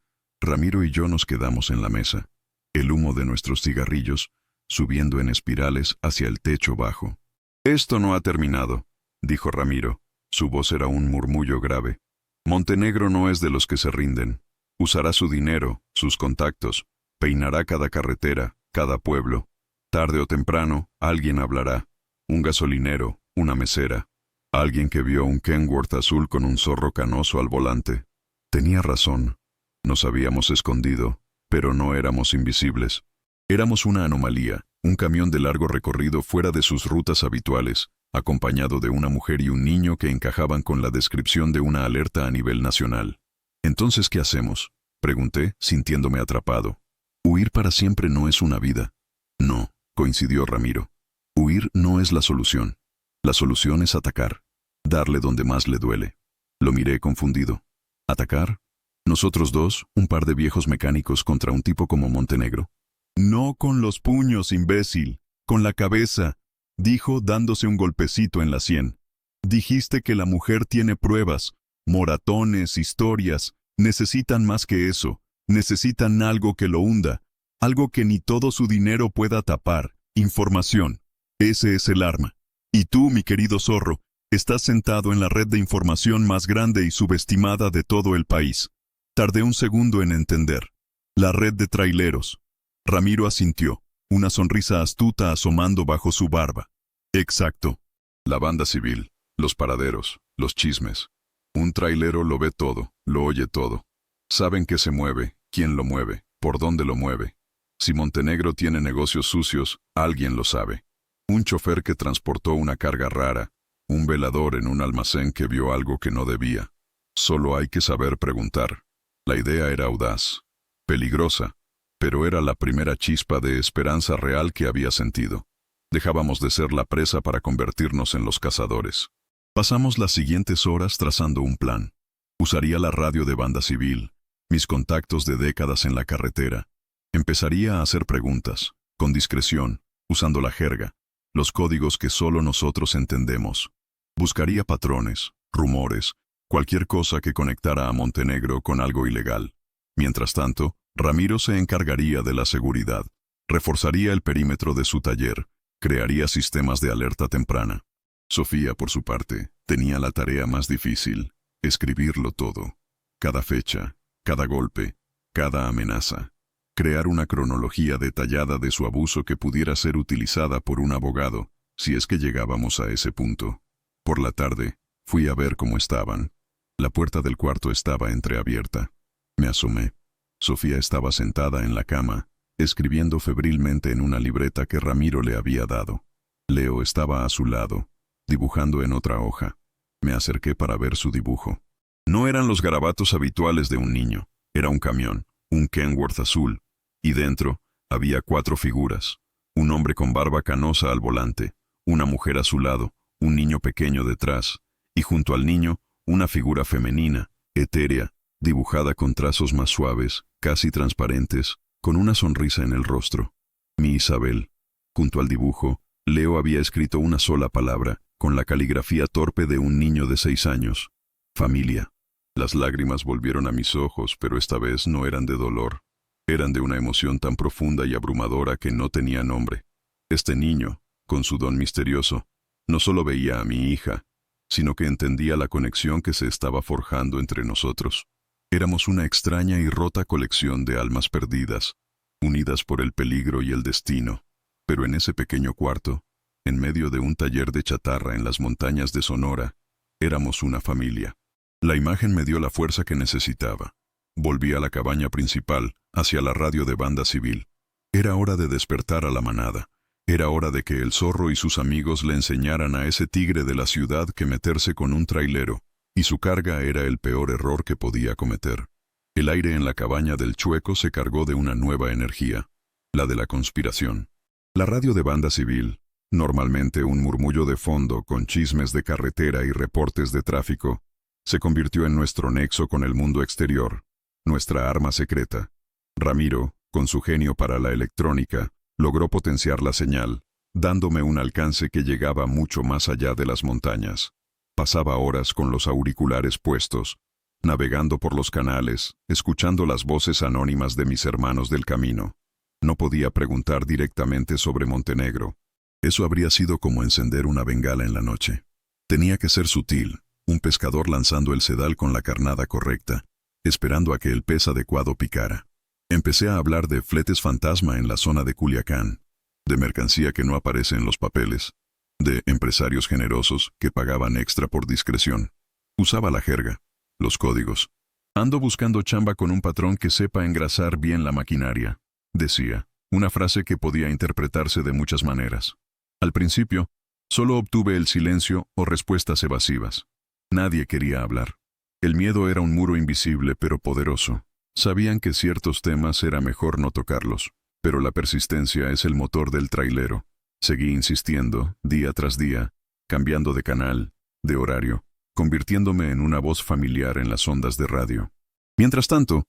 Ramiro y yo nos quedamos en la mesa, el humo de nuestros cigarrillos subiendo en espirales hacia el techo bajo. «Esto no ha terminado», dijo Ramiro. Su voz era un murmullo grave. «Montenegro no es de los que se rinden. Usará su dinero, sus contactos, peinará cada carretera, cada pueblo. Tarde o temprano, alguien hablará. Un gasolinero, una mesera, alguien que vio un Kenworth azul con un zorro canoso al volante. Tenía razón. Nos habíamos escondido, pero no éramos invisibles. Éramos una anomalía, un camión de largo recorrido fuera de sus rutas habituales, acompañado de una mujer y un niño que encajaban con la descripción de una alerta a nivel nacional. «¿Entonces qué hacemos?», pregunté, sintiéndome atrapado. «Huir para siempre no es una vida». «No», coincidió Ramiro. «Huir no es la solución. La solución es atacar. Darle donde más le duele». Lo miré confundido. ¿Atacar? ¿Nosotros dos, un par de viejos mecánicos contra un tipo como Montenegro? «No con los puños, imbécil, con la cabeza», dijo dándose un golpecito en la sien. «Dijiste que la mujer tiene pruebas, moratones, historias. Necesitan más que eso. Necesitan algo que lo hunda, algo que ni todo su dinero pueda tapar. Información. Ese es el arma. Y tú, mi querido zorro, estás sentado en la red de información más grande y subestimada de todo el país». Tardé un segundo en entender. La red de traileros. Ramiro asintió, una sonrisa astuta asomando bajo su barba. «Exacto. La banda civil, los paraderos, los chismes. Un trailero lo ve todo, lo oye todo. Saben qué se mueve, quién lo mueve, por dónde lo mueve. Si Montenegro tiene negocios sucios, alguien lo sabe. Un chofer que transportó una carga rara, un velador en un almacén que vio algo que no debía. Solo hay que saber preguntar». La idea era audaz, peligrosa, pero era la primera chispa de esperanza real que había sentido. Dejábamos de ser la presa para convertirnos en los cazadores. Pasamos las siguientes horas trazando un plan. Usaría la radio de banda civil, mis contactos de décadas en la carretera. Empezaría a hacer preguntas, con discreción, usando la jerga, los códigos que solo nosotros entendemos. Buscaría patrones, rumores, cualquier cosa que conectara a Montenegro con algo ilegal. Mientras tanto, Ramiro se encargaría de la seguridad, reforzaría el perímetro de su taller, crearía sistemas de alerta temprana. Sofía, por su parte, tenía la tarea más difícil, escribirlo todo. Cada fecha, cada golpe, cada amenaza. Crear una cronología detallada de su abuso que pudiera ser utilizada por un abogado, si es que llegábamos a ese punto. Por la tarde, fui a ver cómo estaban. La puerta del cuarto estaba entreabierta. Me asomé. Sofía estaba sentada en la cama, escribiendo febrilmente en una libreta que Ramiro le había dado. Leo estaba a su lado, dibujando en otra hoja. Me acerqué para ver su dibujo. No eran los garabatos habituales de un niño. Era un camión, un Kenworth azul, y dentro había 4 figuras. Un hombre con barba canosa al volante, una mujer a su lado, un niño pequeño detrás, y junto al niño, una figura femenina, etérea, dibujada con trazos más suaves, casi transparentes, con una sonrisa en el rostro. Mi Isabel. Junto al dibujo, Leo había escrito una sola palabra, con la caligrafía torpe de un niño de 6 años. Familia. Las lágrimas volvieron a mis ojos, pero esta vez no eran de dolor. Eran de una emoción tan profunda y abrumadora que no tenía nombre. Este niño, con su don misterioso, no solo veía a mi hija, sino que entendía la conexión que se estaba forjando entre nosotros. Éramos una extraña y rota colección de almas perdidas, unidas por el peligro y el destino. Pero en ese pequeño cuarto, en medio de un taller de chatarra en las montañas de Sonora, éramos una familia. La imagen me dio la fuerza que necesitaba. Volví a la cabaña principal, hacia la radio de banda civil. Era hora de despertar a la manada. Era hora de que el zorro y sus amigos le enseñaran a ese tigre de la ciudad que meterse con un trailero, y su carga era el peor error que podía cometer. El aire en la cabaña del Chueco se cargó de una nueva energía, la de la conspiración. La radio de banda civil, normalmente un murmullo de fondo con chismes de carretera y reportes de tráfico, se convirtió en nuestro nexo con el mundo exterior, nuestra arma secreta. Ramiro, con su genio para la electrónica, logró potenciar la señal, dándome un alcance que llegaba mucho más allá de las montañas. Pasaba horas con los auriculares puestos, navegando por los canales, escuchando las voces anónimas de mis hermanos del camino. No podía preguntar directamente sobre Montenegro. Eso habría sido como encender una bengala en la noche. Tenía que ser sutil, un pescador lanzando el sedal con la carnada correcta, esperando a que el pez adecuado picara. Empecé a hablar de fletes fantasma en la zona de Culiacán, de mercancía que no aparece en los papeles, de empresarios generosos que pagaban extra por discreción. Usaba la jerga, los códigos. Ando buscando chamba con un patrón que sepa engrasar bien la maquinaria, decía, una frase que podía interpretarse de muchas maneras. Al principio, solo obtuve el silencio o respuestas evasivas. Nadie quería hablar. El miedo era un muro invisible pero poderoso. Sabían que ciertos temas era mejor no tocarlos, pero la persistencia es el motor del trailero. Seguí insistiendo, día tras día, cambiando de canal, de horario, convirtiéndome en una voz familiar en las ondas de radio. Mientras tanto,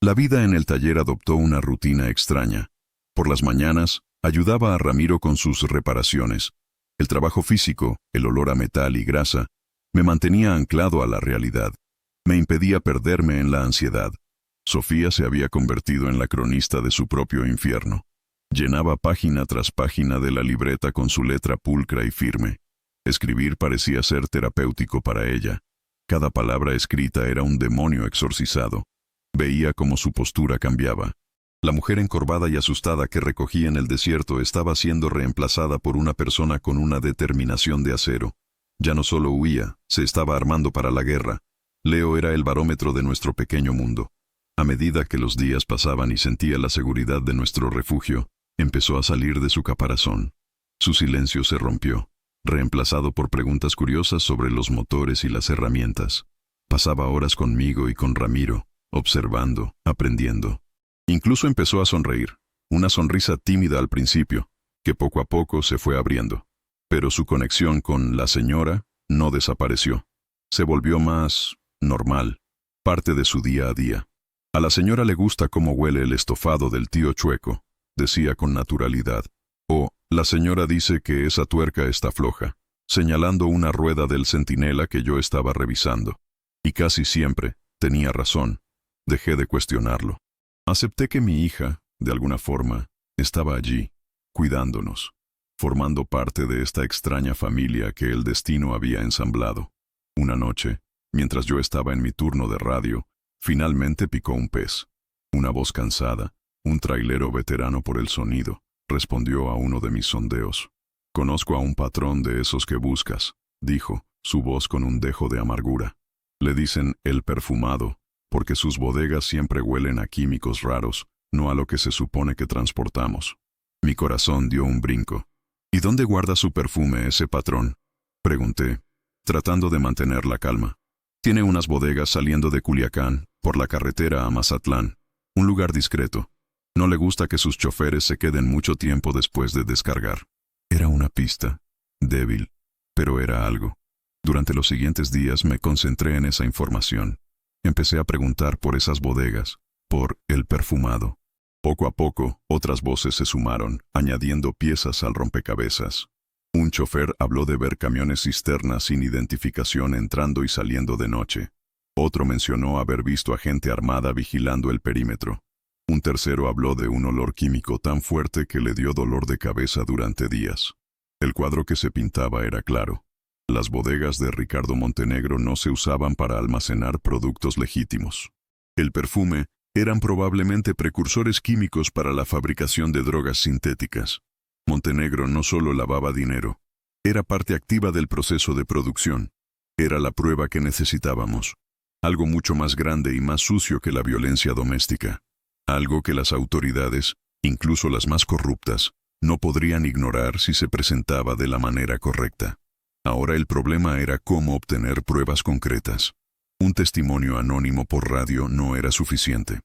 la vida en el taller adoptó una rutina extraña. Por las mañanas, ayudaba a Ramiro con sus reparaciones. El trabajo físico, el olor a metal y grasa, me mantenía anclado a la realidad. Me impedía perderme en la ansiedad. Sofía se había convertido en la cronista de su propio infierno. Llenaba página tras página de la libreta con su letra pulcra y firme. Escribir parecía ser terapéutico para ella. Cada palabra escrita era un demonio exorcizado. Veía cómo su postura cambiaba. La mujer encorvada y asustada que recogía en el desierto estaba siendo reemplazada por una persona con una determinación de acero. Ya no solo huía, se estaba armando para la guerra. Leo era el barómetro de nuestro pequeño mundo. A medida que los días pasaban y sentía la seguridad de nuestro refugio, empezó a salir de su caparazón. Su silencio se rompió, reemplazado por preguntas curiosas sobre los motores y las herramientas. Pasaba horas conmigo y con Ramiro, observando, aprendiendo. Incluso empezó a sonreír, una sonrisa tímida al principio, que poco a poco se fue abriendo. Pero su conexión con la señora no desapareció. Se volvió más normal, parte de su día a día. A la señora le gusta cómo huele el estofado del tío Chueco, decía con naturalidad. O, la señora dice que esa tuerca está floja, señalando una rueda del centinela que yo estaba revisando. Y casi siempre tenía razón. Dejé de cuestionarlo. Acepté que mi hija, de alguna forma, estaba allí, cuidándonos, formando parte de esta extraña familia que el destino había ensamblado. Una noche, mientras yo estaba en mi turno de radio, finalmente picó un pez. Una voz cansada, un trailero veterano por el sonido, respondió a uno de mis sondeos. «Conozco a un patrón de esos que buscas», dijo, su voz con un dejo de amargura. «Le dicen el perfumado, porque sus bodegas siempre huelen a químicos raros, no a lo que se supone que transportamos». Mi corazón dio un brinco. «¿Y dónde guarda su perfume ese patrón?», pregunté, tratando de mantener la calma. «Tiene unas bodegas saliendo de Culiacán, por la carretera a Mazatlán, un lugar discreto. No le gusta que sus choferes se queden mucho tiempo después de descargar». Era una pista, débil, pero era algo. Durante los siguientes días me concentré en esa información. Empecé a preguntar por esas bodegas, por el perfumado. Poco a poco, otras voces se sumaron, añadiendo piezas al rompecabezas. Un chofer habló de ver camiones cisternas sin identificación entrando y saliendo de noche. Otro mencionó haber visto a gente armada vigilando el perímetro. Un tercero habló de un olor químico tan fuerte que le dio dolor de cabeza durante días. El cuadro que se pintaba era claro. Las bodegas de Ricardo Montenegro no se usaban para almacenar productos legítimos. El perfume eran probablemente precursores químicos para la fabricación de drogas sintéticas. Montenegro no solo lavaba dinero, era parte activa del proceso de producción. Era la prueba que necesitábamos. Algo mucho más grande y más sucio que la violencia doméstica. Algo que las autoridades, incluso las más corruptas, no podrían ignorar si se presentaba de la manera correcta. Ahora el problema era cómo obtener pruebas concretas. Un testimonio anónimo por radio no era suficiente.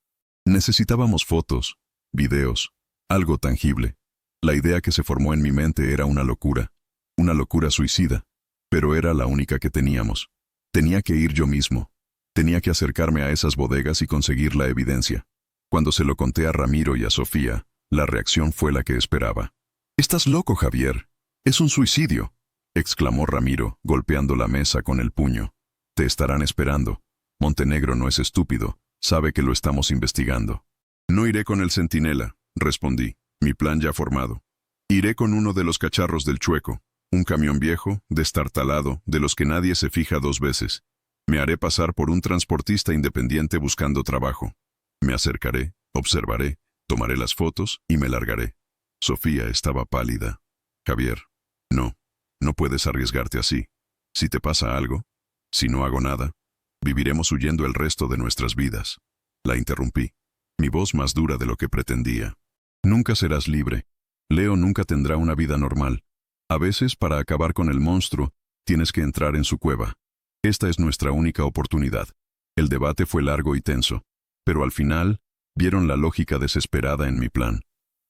Necesitábamos fotos, videos, algo tangible. La idea que se formó en mi mente era una locura suicida, pero era la única que teníamos. Tenía que ir yo mismo. Tenía que acercarme a esas bodegas y conseguir la evidencia. Cuando se lo conté a Ramiro y a Sofía, La reacción fue la que esperaba. «Estás loco, Javier. Es un suicidio», exclamó Ramiro, golpeando la mesa con el puño. «Te estarán esperando. Montenegro no es estúpido. Sabe que lo estamos investigando». «No iré con el centinela», respondí, mi plan ya formado. «Iré con uno de los cacharros del Chueco, un camión viejo, destartalado, de los que nadie se fija dos veces. Me haré pasar por un transportista independiente buscando trabajo. Me acercaré, observaré, tomaré las fotos y me largaré». Sofía estaba pálida. «Javier, no puedes arriesgarte así. Si te pasa algo, si no hago nada, viviremos huyendo el resto de nuestras vidas». La interrumpí, mi voz más dura de lo que pretendía. «Nunca serás libre. Leo nunca tendrá una vida normal. A veces, para acabar con el monstruo, tienes que entrar en su cueva. Esta es nuestra única oportunidad». El debate fue largo y tenso, pero al final, vieron la lógica desesperada en mi plan.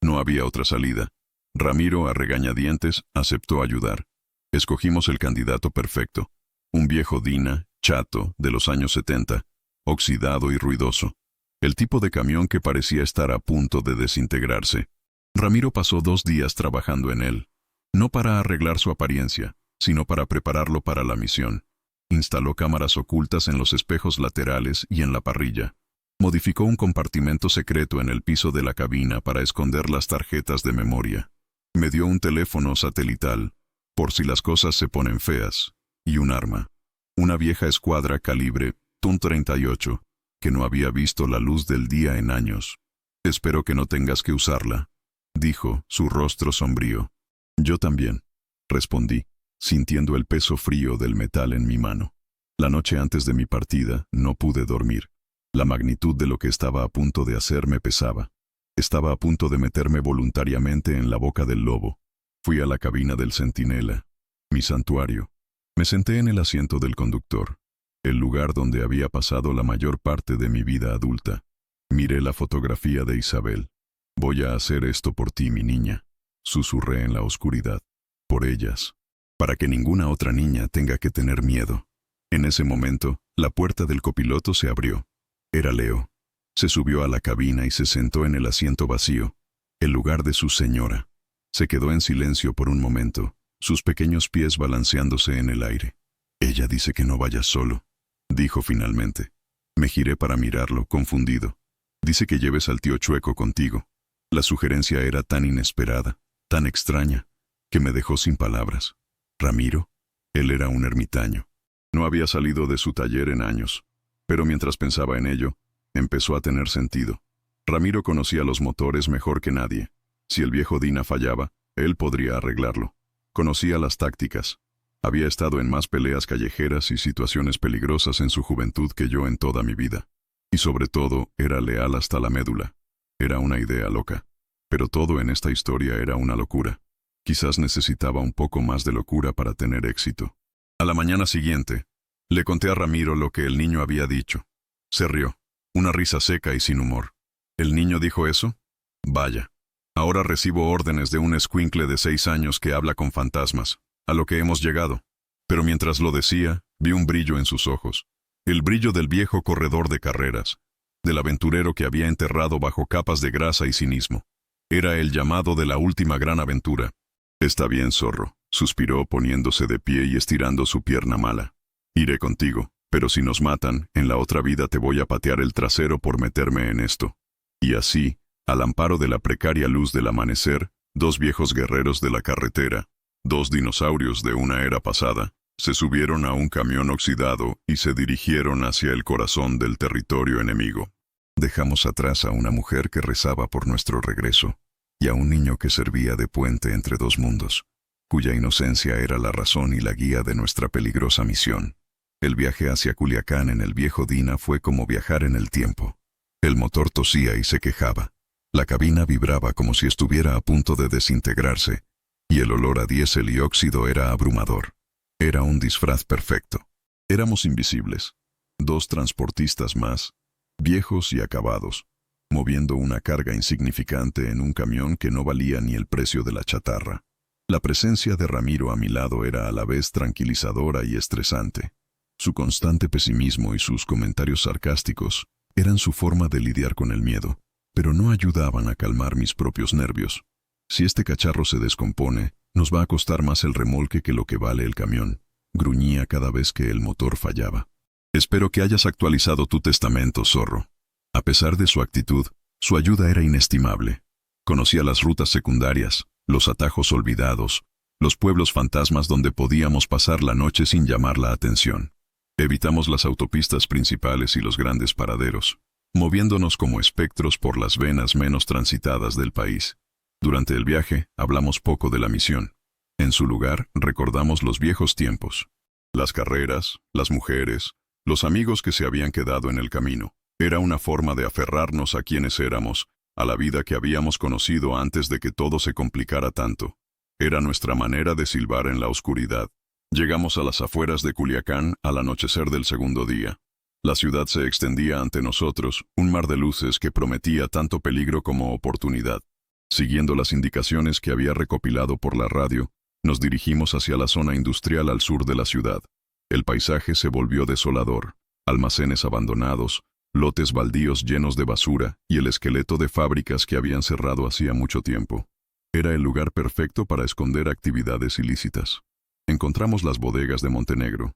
No había otra salida. Ramiro, a regañadientes, aceptó ayudar. Escogimos el candidato perfecto. Un viejo Dina, chato, de los años 70, oxidado y ruidoso. El tipo de camión que parecía estar a punto de desintegrarse. Ramiro pasó 2 días trabajando en él. No para arreglar su apariencia, sino para prepararlo para la misión. Instaló cámaras ocultas en los espejos laterales y en la parrilla. Modificó un compartimento secreto en el piso de la cabina para esconder las tarjetas de memoria. Me dio un teléfono satelital, por si las cosas se ponen feas, y un arma. Una vieja escuadra calibre .38, que no había visto la luz del día en años. «Espero que no tengas que usarla», dijo, su rostro sombrío. «Yo también», respondí, sintiendo el peso frío del metal en mi mano. La noche antes de mi partida no pude dormir. La magnitud de lo que estaba a punto de hacer me pesaba. Estaba a punto de meterme voluntariamente en la boca del lobo. Fui a la cabina del centinela, mi santuario. Me senté en el asiento del conductor, el lugar donde había pasado la mayor parte de mi vida adulta. Miré la fotografía de Isabel. «Voy a hacer esto por ti, mi niña», susurré en la oscuridad. «Por ellas. Para que ninguna otra niña tenga que tener miedo». En ese momento, la puerta del copiloto se abrió. Era Leo. Se subió a la cabina y se sentó en el asiento vacío, el lugar de su señora. Se quedó en silencio por un momento, sus pequeños pies balanceándose en el aire. «Ella dice que no vayas solo», dijo finalmente. Me giré para mirarlo, confundido. «Dice que lleves al tío Chueco contigo». La sugerencia era tan inesperada, tan extraña, que me dejó sin palabras. ¿Ramiro? Él era un ermitaño. No había salido de su taller en años, pero mientras pensaba en ello, empezó a tener sentido. Ramiro conocía los motores mejor que nadie. Si el viejo Dina fallaba, él podría arreglarlo. Conocía las tácticas. Había estado en más peleas callejeras y situaciones peligrosas en su juventud que yo en toda mi vida. Y sobre todo, era leal hasta la médula. Era una idea loca. Pero todo en esta historia era una locura. Quizás necesitaba un poco más de locura para tener éxito. A la mañana siguiente, le conté a Ramiro lo que el niño había dicho. Se rió, una risa seca y sin humor. ¿El niño dijo eso? Vaya. Ahora recibo órdenes de un escuincle de 6 años que habla con fantasmas, a lo que hemos llegado. Pero mientras lo decía, vi un brillo en sus ojos. El brillo del viejo corredor de carreras, del aventurero que había enterrado bajo capas de grasa y cinismo. Era el llamado de la última gran aventura. «Está bien, zorro», suspiró poniéndose de pie y estirando su pierna mala. «Iré contigo, pero si nos matan, en la otra vida te voy a patear el trasero por meterme en esto». Y así, al amparo de la precaria luz del amanecer, 2 viejos guerreros de la carretera, 2 dinosaurios de una era pasada, se subieron a un camión oxidado y se dirigieron hacia el corazón del territorio enemigo. Dejamos atrás a una mujer que rezaba por nuestro regreso, y a un niño que servía de puente entre 2 mundos, cuya inocencia era la razón y la guía de nuestra peligrosa misión. El viaje hacia Culiacán en el viejo Dina fue como viajar en el tiempo. El motor tosía y se quejaba. La cabina vibraba como si estuviera a punto de desintegrarse, y el olor a diésel y óxido era abrumador. Era un disfraz perfecto. Éramos invisibles. 2 transportistas más, viejos y acabados, moviendo una carga insignificante en un camión que no valía ni el precio de la chatarra. La presencia de Ramiro a mi lado era a la vez tranquilizadora y estresante. Su constante pesimismo y sus comentarios sarcásticos eran su forma de lidiar con el miedo. pero no ayudaban a calmar mis propios nervios. Si este cacharro se descompone, nos va a costar más el remolque que lo que vale el camión, gruñía cada vez que el motor fallaba. Espero que hayas actualizado tu testamento, zorro. A pesar de su actitud, su ayuda era inestimable. Conocía las rutas secundarias, los atajos olvidados, los pueblos fantasmas donde podíamos pasar la noche sin llamar la atención. Evitamos las autopistas principales y los grandes paraderos, moviéndonos como espectros por las venas menos transitadas del país. Durante el viaje, hablamos poco de la misión. En su lugar, recordamos los viejos tiempos. Las carreras, las mujeres, los amigos que se habían quedado en el camino. Era una forma de aferrarnos a quienes éramos, a la vida que habíamos conocido antes de que todo se complicara tanto. Era nuestra manera de silbar en la oscuridad. Llegamos a las afueras de Culiacán al anochecer del segundo día. La ciudad se extendía ante nosotros, un mar de luces que prometía tanto peligro como oportunidad. Siguiendo las indicaciones que había recopilado por la radio, nos dirigimos hacia la zona industrial al sur de la ciudad. El paisaje se volvió desolador. Almacenes abandonados, lotes baldíos llenos de basura y el esqueleto de fábricas que habían cerrado hacía mucho tiempo. Era el lugar perfecto para esconder actividades ilícitas. Encontramos las bodegas de Montenegro.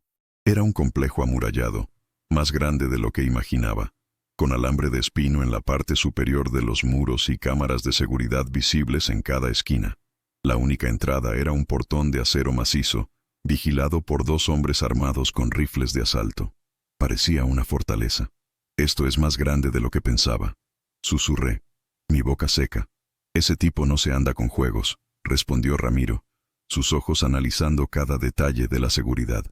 Era un complejo amurallado, más grande de lo que imaginaba, con alambre de espino en la parte superior de los muros y cámaras de seguridad visibles en cada esquina. La única entrada era un portón de acero macizo, vigilado por 2 hombres armados con rifles de asalto. Parecía una fortaleza. Esto es más grande de lo que pensaba. Susurré, mi boca seca. Ese tipo no se anda con juegos, respondió Ramiro, sus ojos analizando cada detalle de la seguridad.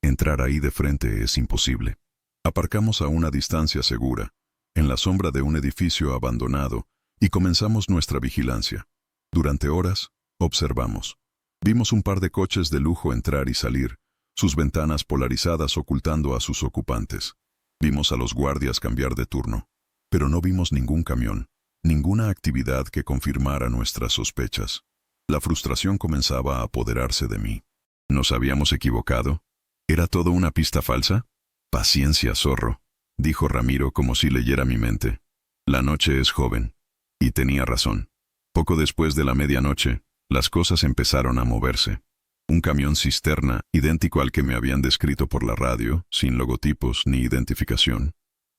Entrar ahí de frente es imposible. Aparcamos a una distancia segura, en la sombra de un edificio abandonado, y comenzamos nuestra vigilancia. Durante horas, observamos. Vimos un par de coches de lujo entrar y salir, sus ventanas polarizadas ocultando a sus ocupantes. Vimos a los guardias cambiar de turno, pero no vimos ningún camión, ninguna actividad que confirmara nuestras sospechas. La frustración comenzaba a apoderarse de mí. ¿Nos habíamos equivocado? ¿Era todo una pista falsa? Paciencia, zorro, dijo Ramiro como si leyera mi mente. La noche es joven. Y tenía razón. Poco después de la medianoche, las cosas empezaron a moverse. Un camión cisterna, idéntico al que me habían descrito por la radio, sin logotipos ni identificación,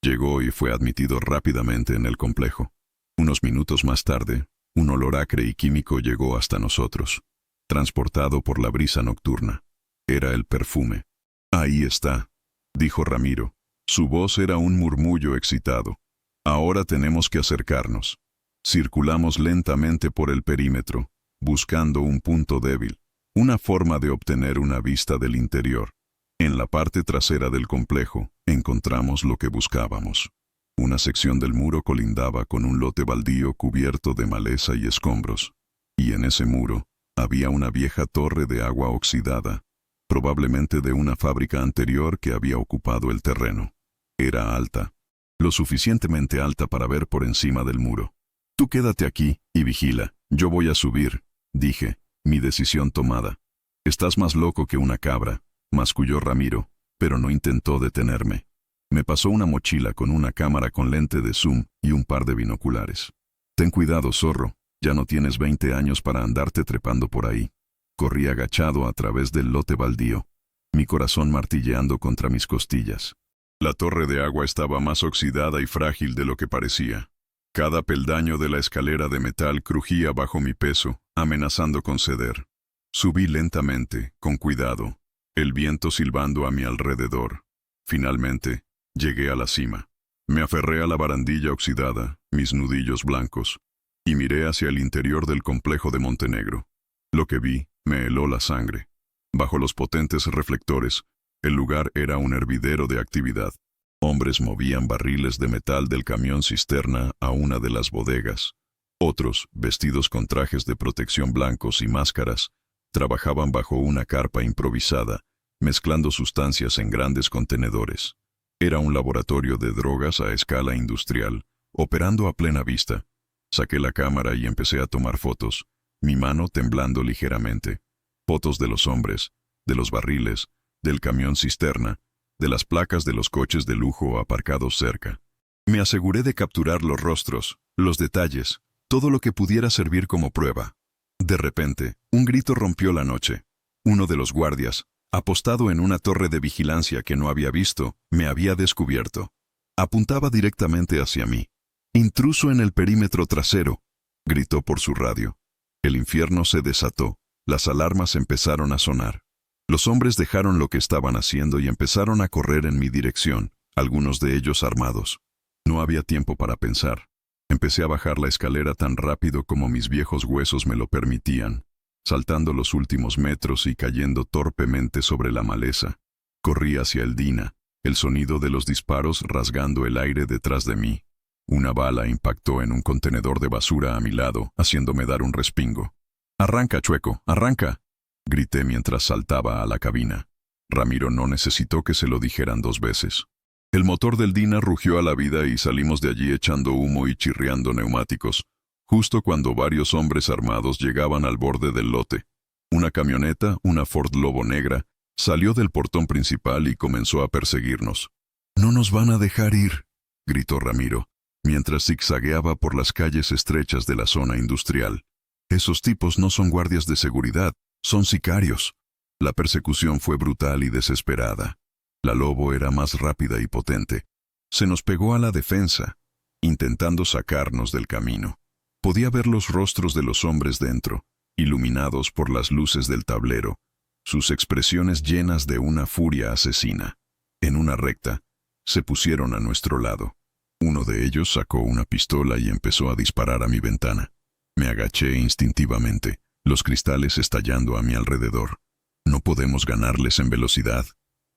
llegó y fue admitido rápidamente en el complejo. Unos minutos más tarde, un olor acre y químico llegó hasta nosotros, transportado por la brisa nocturna. Era el perfume. Ahí está, dijo Ramiro. Su voz era un murmullo excitado. Ahora tenemos que acercarnos. Circulamos lentamente por el perímetro, buscando un punto débil, una forma de obtener una vista del interior. En la parte trasera del complejo, encontramos lo que buscábamos. Una sección del muro colindaba con un lote baldío cubierto de maleza y escombros, y en ese muro había una vieja torre de agua oxidada, probablemente de una fábrica anterior que había ocupado el terreno. Era alta, lo suficientemente alta para ver por encima del muro. Tú quédate aquí y vigila, yo voy a subir, dije, mi decisión tomada. Estás más loco que una cabra, masculló Ramiro, pero no intentó detenerme. Me pasó una mochila con una cámara con lente de zoom y un par de binoculares. Ten cuidado, zorro, ya no tienes 20 años para andarte trepando por ahí. Corrí agachado a través del lote baldío, mi corazón martilleando contra mis costillas. La torre de agua estaba más oxidada y frágil de lo que parecía. Cada peldaño de la escalera de metal crujía bajo mi peso, amenazando con ceder. Subí lentamente, con cuidado, el viento silbando a mi alrededor. Finalmente, llegué a la cima. Me aferré a la barandilla oxidada, mis nudillos blancos, y miré hacia el interior del complejo de Montenegro. Lo que vi me heló la sangre. Bajo los potentes reflectores, el lugar era un hervidero de actividad. Hombres movían barriles de metal del camión cisterna a una de las bodegas. Otros, vestidos con trajes de protección blancos y máscaras, trabajaban bajo una carpa improvisada, mezclando sustancias en grandes contenedores. Era un laboratorio de drogas a escala industrial, operando a plena vista. Saqué la cámara y empecé a tomar fotos, mi mano temblando ligeramente. Fotos de los hombres, de los barriles, del camión cisterna, de las placas de los coches de lujo aparcados cerca. Me aseguré de capturar los rostros, los detalles, todo lo que pudiera servir como prueba. De repente, un grito rompió la noche. Uno de los guardias, apostado en una torre de vigilancia que no había visto, me había descubierto. Apuntaba directamente hacia mí. «Intruso en el perímetro trasero», gritó por su radio. El infierno se desató. Las alarmas empezaron a sonar. Los hombres dejaron lo que estaban haciendo y empezaron a correr en mi dirección, algunos de ellos armados. No había tiempo para pensar. Empecé a bajar la escalera tan rápido como mis viejos huesos me lo permitían, saltando los últimos metros y cayendo torpemente sobre la maleza. Corrí hacia el Dina, el sonido de los disparos rasgando el aire detrás de mí. Una bala impactó en un contenedor de basura a mi lado, haciéndome dar un respingo. «¡Arranca, Chueco, arranca!», grité mientras saltaba a la cabina. Ramiro no necesitó que se lo dijeran 2 veces. El motor del Dina rugió a la vida y salimos de allí echando humo y chirriando neumáticos, justo cuando varios hombres armados llegaban al borde del lote. Una camioneta, una Ford Lobo negra, salió del portón principal y comenzó a perseguirnos. «¡No nos van a dejar ir!», gritó Ramiro, mientras zigzagueaba por las calles estrechas de la zona industrial. «Esos tipos no son guardias de seguridad, son sicarios». La persecución fue brutal y desesperada. La Lobo era más rápida y potente. Se nos pegó a la defensa, intentando sacarnos del camino. Podía ver los rostros de los hombres dentro, iluminados por las luces del tablero, sus expresiones llenas de una furia asesina. En una recta, se pusieron a nuestro lado. Uno de ellos sacó una pistola y empezó a disparar a mi ventana. Me agaché instintivamente, los cristales estallando a mi alrededor. «No podemos ganarles en velocidad»,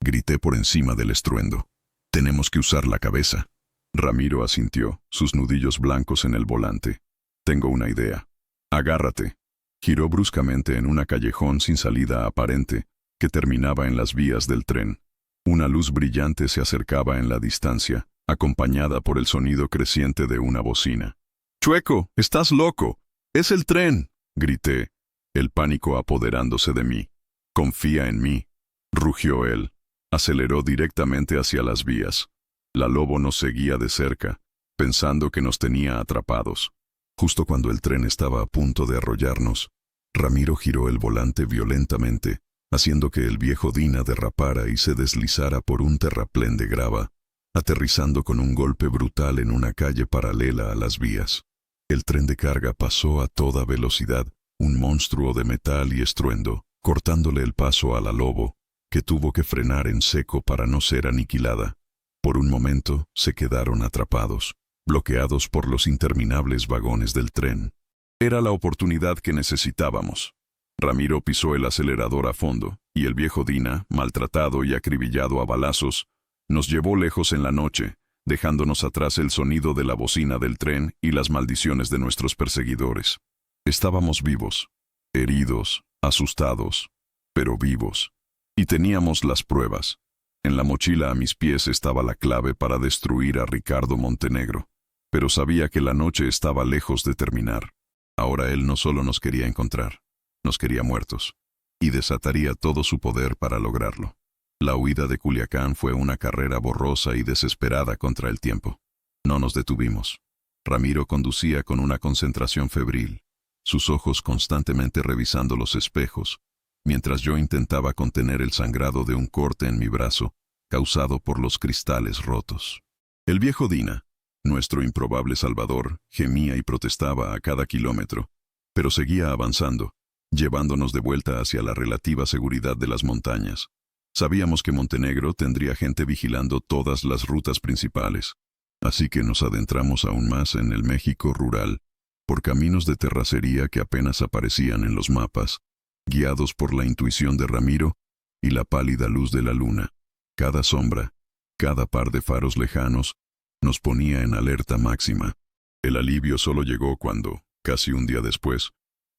grité por encima del estruendo. «Tenemos que usar la cabeza». Ramiro asintió, sus nudillos blancos en el volante. «Tengo una idea. Agárrate». Giró bruscamente en una callejón sin salida aparente, que terminaba en las vías del tren. Una luz brillante se acercaba en la distancia, acompañada por el sonido creciente de una bocina. «Chueco, estás loco. ¡Es el tren!», grité, el pánico apoderándose de mí. «Confía en mí», rugió él. Aceleró directamente hacia las vías. La Lobo nos seguía de cerca, pensando que nos tenía atrapados. Justo cuando el tren estaba a punto de arrollarnos, Ramiro giró el volante violentamente, haciendo que el viejo Dina derrapara y se deslizara por un terraplén de grava, aterrizando con un golpe brutal en una calle paralela a las vías. El tren de carga pasó a toda velocidad, un monstruo de metal y estruendo, cortándole el paso a la Lobo, que tuvo que frenar en seco para no ser aniquilada. Por un momento se quedaron atrapados, bloqueados por los interminables vagones del tren. Era la oportunidad que necesitábamos. Ramiro pisó el acelerador a fondo, y el viejo Dina, maltratado y acribillado a balazos, nos llevó lejos en la noche, dejándonos atrás el sonido de la bocina del tren y las maldiciones de nuestros perseguidores. Estábamos vivos, heridos, asustados, pero vivos. Y teníamos las pruebas. En la mochila a mis pies estaba la clave para destruir a Ricardo Montenegro. Pero sabía que la noche estaba lejos de terminar. Ahora él no solo nos quería encontrar, nos quería muertos. Y desataría todo su poder para lograrlo. La huida de Culiacán fue una carrera borrosa y desesperada contra el tiempo. No nos detuvimos. Ramiro conducía con una concentración febril, sus ojos constantemente revisando los espejos, mientras yo intentaba contener el sangrado de un corte en mi brazo, causado por los cristales rotos. El viejo Dina, nuestro improbable salvador, gemía y protestaba a cada kilómetro, pero seguía avanzando, llevándonos de vuelta hacia la relativa seguridad de las montañas. Sabíamos que Montenegro tendría gente vigilando todas las rutas principales, así que nos adentramos aún más en el México rural, por caminos de terracería que apenas aparecían en los mapas, guiados por la intuición de Ramiro y la pálida luz de la luna. Cada sombra, cada par de faros lejanos, nos ponía en alerta máxima. El alivio solo llegó cuando, casi un día después,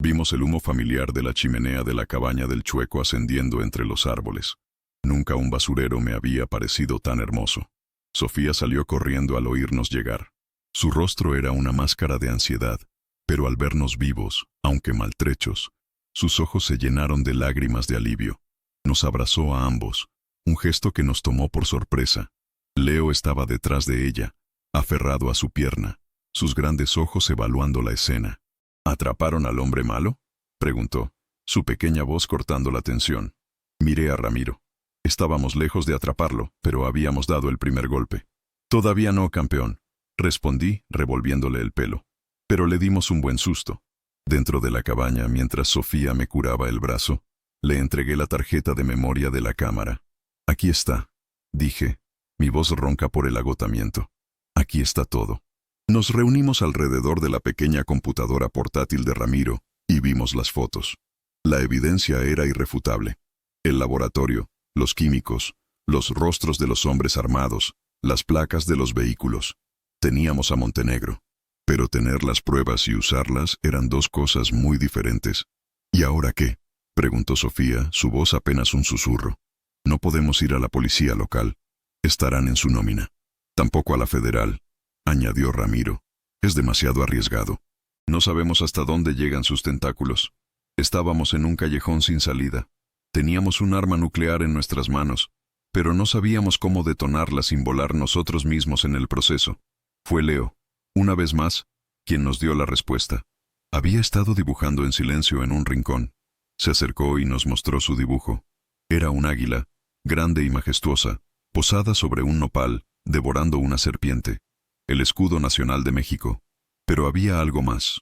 vimos el humo familiar de la chimenea de la cabaña del Chueco ascendiendo entre los árboles. Nunca un basurero me había parecido tan hermoso. Sofía salió corriendo al oírnos llegar. Su rostro era una máscara de ansiedad, pero al vernos vivos, aunque maltrechos, sus ojos se llenaron de lágrimas de alivio. Nos abrazó a ambos, un gesto que nos tomó por sorpresa. Leo estaba detrás de ella, aferrado a su pierna, sus grandes ojos evaluando la escena. ¿Atraparon al hombre malo?, preguntó, su pequeña voz cortando la tensión. Miré a Ramiro. Estábamos lejos de atraparlo, pero habíamos dado el primer golpe. Todavía no, campeón, respondí, revolviéndole el pelo. Pero le dimos un buen susto. Dentro de la cabaña, mientras Sofía me curaba el brazo, le entregué la tarjeta de memoria de la cámara. Aquí está, dije, mi voz ronca por el agotamiento. Aquí está todo. Nos reunimos alrededor de la pequeña computadora portátil de Ramiro y vimos las fotos. La evidencia era irrefutable. El laboratorio, los químicos, los rostros de los hombres armados, las placas de los vehículos. Teníamos a Montenegro. Pero tener las pruebas y usarlas eran dos cosas muy diferentes. ¿Y ahora qué?, preguntó Sofía, su voz apenas un susurro. No podemos ir a la policía local. Estarán en su nómina. Tampoco a la federal, añadió Ramiro. Es demasiado arriesgado. No sabemos hasta dónde llegan sus tentáculos. Estábamos en un callejón sin salida. Teníamos un arma nuclear en nuestras manos, pero no sabíamos cómo detonarla sin volar nosotros mismos en el proceso. Fue Leo, una vez más, quien nos dio la respuesta. Había estado dibujando en silencio en un rincón. Se acercó y nos mostró su dibujo. Era un águila, grande y majestuosa, posada sobre un nopal, devorando una serpiente. El escudo nacional de México. Pero había algo más.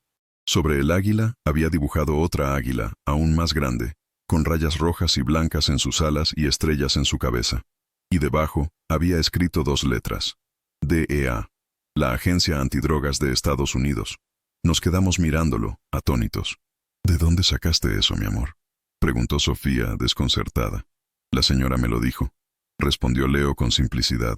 Sobre el águila había dibujado otra águila, aún más grande, con rayas rojas y blancas en sus alas y estrellas en su cabeza. Y debajo había escrito dos letras. DEA, la Agencia Antidrogas de Estados Unidos. Nos quedamos mirándolo, atónitos. ¿De dónde sacaste eso, mi amor?, preguntó Sofía, desconcertada. La señora me lo dijo, respondió Leo con simplicidad.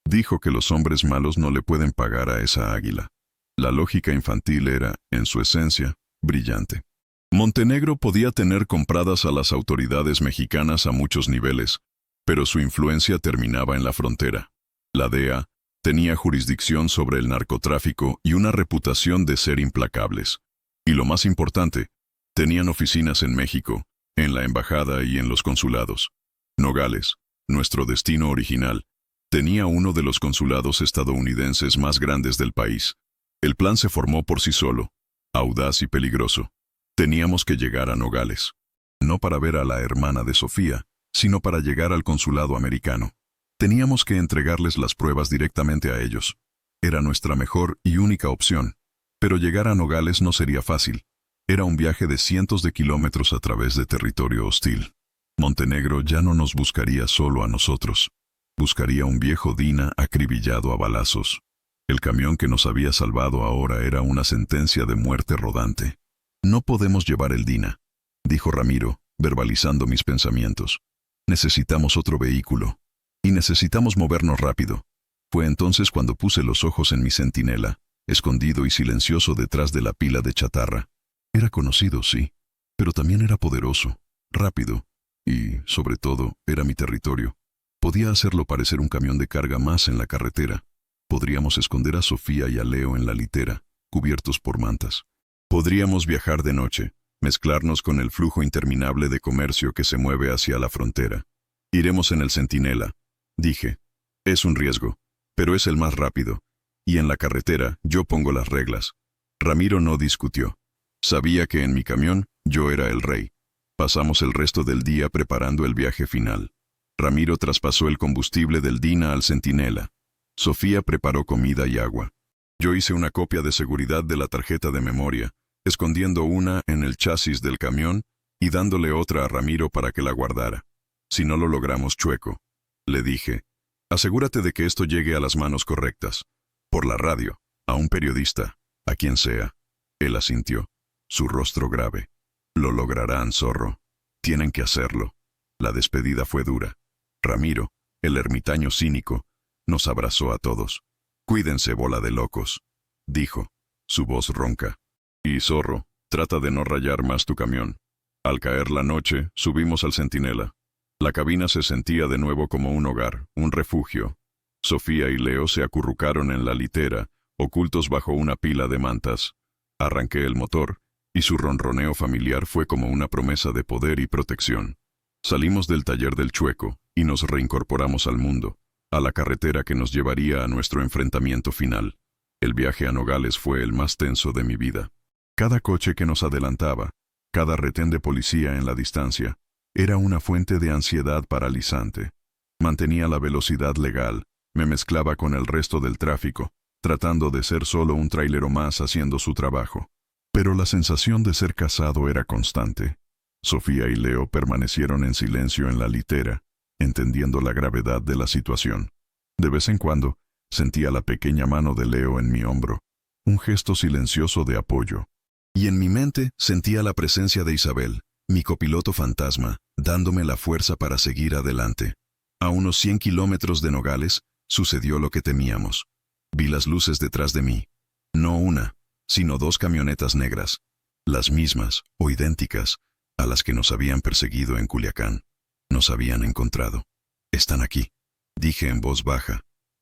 Dijo que los hombres malos no le pueden pagar a esa águila. La lógica infantil era, en su esencia, brillante. Montenegro podía tener compradas a las autoridades mexicanas a muchos niveles, pero su influencia terminaba en la frontera. La DEA tenía jurisdicción sobre el narcotráfico y una reputación de ser implacables. Y lo más importante, tenían oficinas en México, en la embajada y en los consulados. Nogales, nuestro destino original, tenía uno de los consulados estadounidenses más grandes del país. El plan se formó por sí solo, audaz y peligroso. Teníamos que llegar a Nogales. No para ver a la hermana de Sofía, sino para llegar al consulado americano. Teníamos que entregarles las pruebas directamente a ellos. Era nuestra mejor y única opción. Pero llegar a Nogales no sería fácil. Era un viaje de cientos de kilómetros a través de territorio hostil. Montenegro ya no nos buscaría solo a nosotros. Buscaría un viejo Dina acribillado a balazos. El camión que nos había salvado ahora era una sentencia de muerte rodante. No podemos llevar el Dina, dijo Ramiro, verbalizando mis pensamientos. Necesitamos otro vehículo. Y necesitamos movernos rápido. Fue entonces cuando puse los ojos en mi centinela, escondido y silencioso detrás de la pila de chatarra. Era conocido, sí, pero también era poderoso, rápido, y, sobre todo, era mi territorio. Podía hacerlo parecer un camión de carga más en la carretera. Podríamos esconder a Sofía y a Leo en la litera, cubiertos por mantas. Podríamos viajar de noche, mezclarnos con el flujo interminable de comercio que se mueve hacia la frontera. Iremos en el Centinela, dije. Es un riesgo, pero es el más rápido. Y en la carretera yo pongo las reglas. Ramiro no discutió. Sabía que en mi camión yo era el rey. Pasamos el resto del día preparando el viaje final. Ramiro traspasó el combustible del Dina al Centinela. Sofía preparó comida y agua. Yo hice una copia de seguridad de la tarjeta de memoria, escondiendo una en el chasis del camión y dándole otra a Ramiro para que la guardara. Si no lo logramos, Chueco, le dije, asegúrate de que esto llegue a las manos correctas. Por la radio, a un periodista, a quien sea. Él asintió, su rostro grave. Lo lograrán, zorro. Tienen que hacerlo. La despedida fue dura. Ramiro, el ermitaño cínico, nos abrazó a todos. Cuídense, bola de locos, dijo, su voz ronca. Y zorro, trata de no rayar más tu camión. Al caer la noche, subimos al Centinela. La cabina se sentía de nuevo como un hogar, un refugio. Sofía y Leo se acurrucaron en la litera, ocultos bajo una pila de mantas. Arranqué el motor, y su ronroneo familiar fue como una promesa de poder y protección. Salimos del taller del Chueco, y nos reincorporamos al mundo. a la carretera que nos llevaría a nuestro enfrentamiento final. El viaje a Nogales fue el más tenso de mi vida. Cada coche que nos adelantaba, cada retén de policía en la distancia, era una fuente de ansiedad paralizante. Mantenía la velocidad legal, me mezclaba con el resto del tráfico, tratando de ser solo un trailero más haciendo su trabajo. Pero la sensación de ser casado era constante. Sofía y Leo permanecieron en silencio en la litera, entendiendo la gravedad de la situación. De vez en cuando, sentía la pequeña mano de Leo en mi hombro, un gesto silencioso de apoyo. Y en mi mente sentía la presencia de Isabel, mi copiloto fantasma, dándome la fuerza para seguir adelante. A unos 100 kilómetros de Nogales, sucedió lo que temíamos. Vi las luces detrás de mí. No una, sino 2 camionetas negras, las mismas, o idénticas, a las que nos habían perseguido en Culiacán. Nos habían encontrado. «Están aquí», dije en voz baja,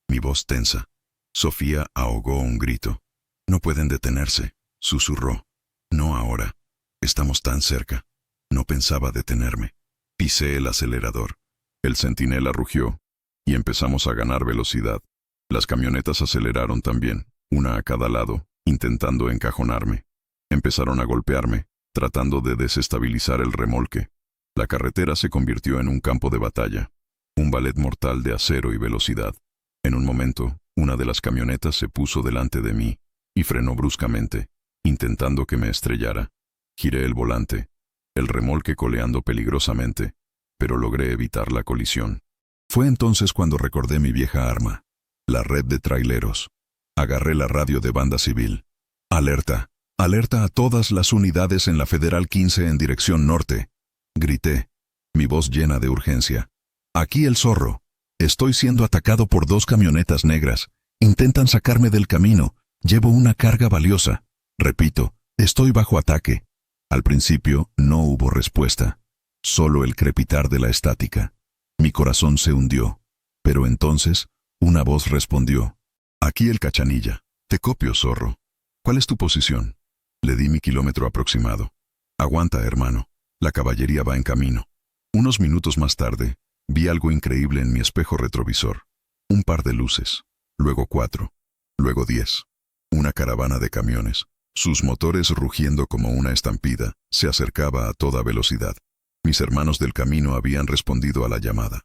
mi voz tensa. Sofía ahogó un grito. «No pueden detenerse», susurró. «No ahora. Estamos tan cerca». No pensaba detenerme. Pisé el acelerador. El centinela rugió, y empezamos a ganar velocidad. Las camionetas aceleraron también, una a cada lado, intentando encajonarme. Empezaron a golpearme, tratando de desestabilizar el remolque. La carretera se convirtió en un campo de batalla, un ballet mortal de acero y velocidad. En un momento, una de las camionetas se puso delante de mí y frenó bruscamente, intentando que me estrellara. Giré el volante, el remolque coleando peligrosamente, pero logré evitar la colisión. Fue entonces cuando recordé mi vieja arma, la red de traileros. Agarré la radio de banda civil. «Alerta, alerta a todas las unidades en la Federal 15 en dirección norte», grité, mi voz llena de urgencia. «Aquí el Zorro. Estoy siendo atacado por 2 camionetas negras. Intentan sacarme del camino. Llevo una carga valiosa. Repito, estoy bajo ataque». Al principio no hubo respuesta, solo el crepitar de la estática. Mi corazón se hundió, pero entonces una voz respondió. «Aquí el Cachanilla. Te copio, Zorro. ¿Cuál es tu posición?» Le di mi kilómetro aproximado. «Aguanta, hermano. La caballería va en camino». Unos minutos más tarde, vi algo increíble en mi espejo retrovisor. Un par de luces, luego 4, luego 10. Una caravana de camiones, sus motores rugiendo como una estampida, se acercaba a toda velocidad. Mis hermanos del camino habían respondido a la llamada.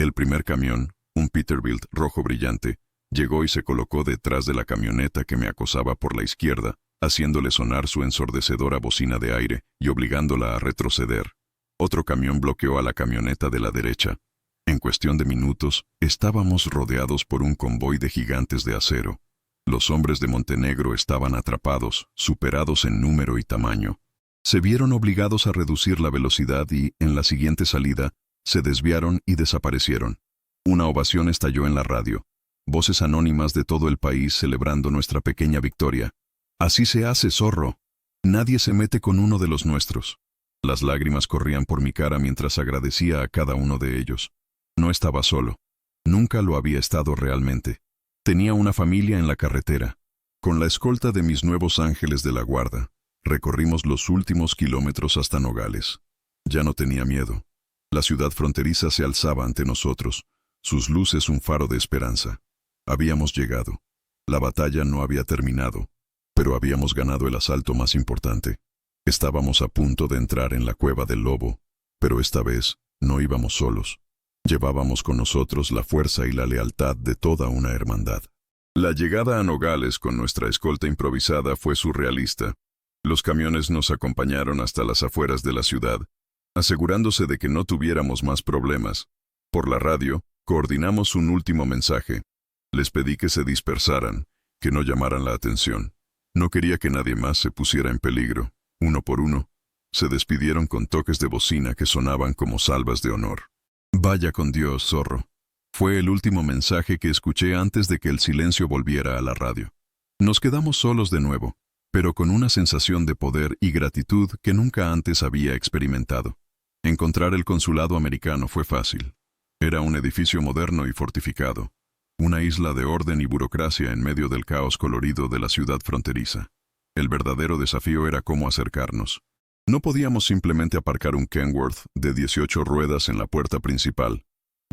El primer camión, un Peterbilt rojo brillante, llegó y se colocó detrás de la camioneta que me acosaba por la izquierda, haciéndole sonar su ensordecedora bocina de aire y obligándola a retroceder. Otro camión bloqueó a la camioneta de la derecha. En cuestión de minutos, estábamos rodeados por un convoy de gigantes de acero. Los hombres de Montenegro estaban atrapados, superados en número y tamaño. Se vieron obligados a reducir la velocidad y, en la siguiente salida, se desviaron y desaparecieron. Una ovación estalló en la radio. Voces anónimas de todo el país celebrando nuestra pequeña victoria. «Así se hace, Zorro. Nadie se mete con uno de los nuestros». Las lágrimas corrían por mi cara mientras agradecía a cada uno de ellos. No estaba solo. Nunca lo había estado realmente. Tenía una familia en la carretera. Con la escolta de mis nuevos ángeles de la guarda, recorrimos los últimos kilómetros hasta Nogales. Ya no tenía miedo. La ciudad fronteriza se alzaba ante nosotros, sus luces un faro de esperanza. Habíamos llegado. La batalla no había terminado, pero habíamos ganado el asalto más importante. Estábamos a punto de entrar en la cueva del lobo, pero esta vez no íbamos solos. Llevábamos con nosotros la fuerza y la lealtad de toda una hermandad. La llegada a Nogales con nuestra escolta improvisada fue surrealista. Los camiones nos acompañaron hasta las afueras de la ciudad, asegurándose de que no tuviéramos más problemas. Por la radio, coordinamos un último mensaje. Les pedí que se dispersaran, que no llamaran la atención. No quería que nadie más se pusiera en peligro. Uno por uno, se despidieron con toques de bocina que sonaban como salvas de honor. «Vaya con Dios, Zorro». Fue el último mensaje que escuché antes de que el silencio volviera a la radio. Nos quedamos solos de nuevo, pero con una sensación de poder y gratitud que nunca antes había experimentado. Encontrar el consulado americano fue fácil. Era un edificio moderno y fortificado, una isla de orden y burocracia en medio del caos colorido de la ciudad fronteriza. El verdadero desafío era cómo acercarnos. No podíamos simplemente aparcar un Kenworth de 18 ruedas en la puerta principal.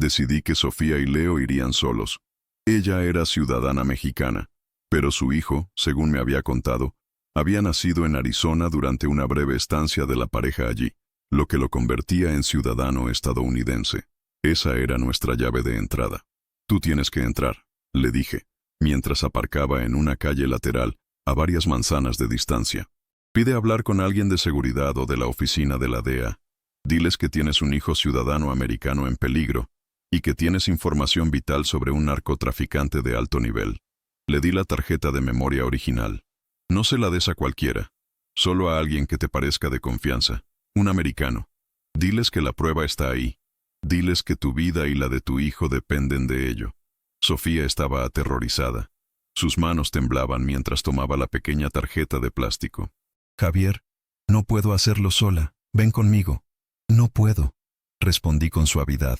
Decidí que Sofía y Leo irían solos. Ella era ciudadana mexicana, pero su hijo, según me había contado, había nacido en Arizona durante una breve estancia de la pareja allí, lo que lo convertía en ciudadano estadounidense. Esa era nuestra llave de entrada. Tú tienes que entrar, le dije, mientras aparcaba en una calle lateral, a varias manzanas de distancia. Pide hablar con alguien de seguridad o de la oficina de la DEA. Diles que tienes un hijo ciudadano americano en peligro y que tienes información vital sobre un narcotraficante de alto nivel. Le di la tarjeta de memoria original. No se la des a cualquiera, solo a alguien que te parezca de confianza, un americano. Diles que la prueba está ahí. Diles que tu vida y la de tu hijo dependen de ello. Sofía estaba aterrorizada. Sus manos temblaban mientras tomaba la pequeña tarjeta de plástico. Javier, no puedo hacerlo sola. Ven conmigo. No puedo, respondí con suavidad.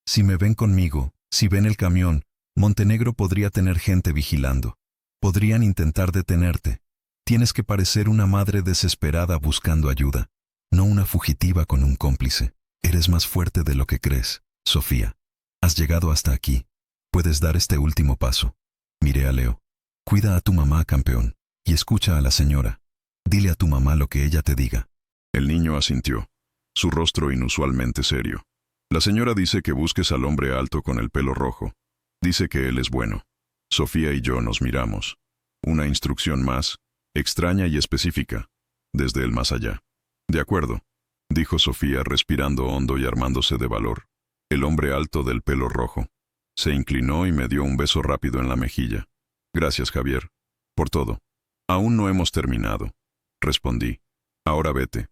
Si me ven conmigo, si ven el camión, Montenegro podría tener gente vigilando. Podrían intentar detenerte. Tienes que parecer una madre desesperada buscando ayuda, no una fugitiva con un cómplice. Eres más fuerte de lo que crees, Sofía. Has llegado hasta aquí. Puedes dar este último paso. Miré a Leo. Cuida a tu mamá, campeón, y escucha a la señora. Dile a tu mamá lo que ella te diga. El niño asintió, su rostro inusualmente serio. La señora dice que busques al hombre alto con el pelo rojo. Dice que él es bueno. Sofía y yo nos miramos. Una instrucción más, extraña y específica, desde el más allá. De acuerdo, dijo Sofía respirando hondo y armándose de valor. El hombre alto del pelo rojo. Se inclinó y me dio un beso rápido en la mejilla. Gracias, Javier, por todo. Aún no hemos terminado, respondí. Ahora vete.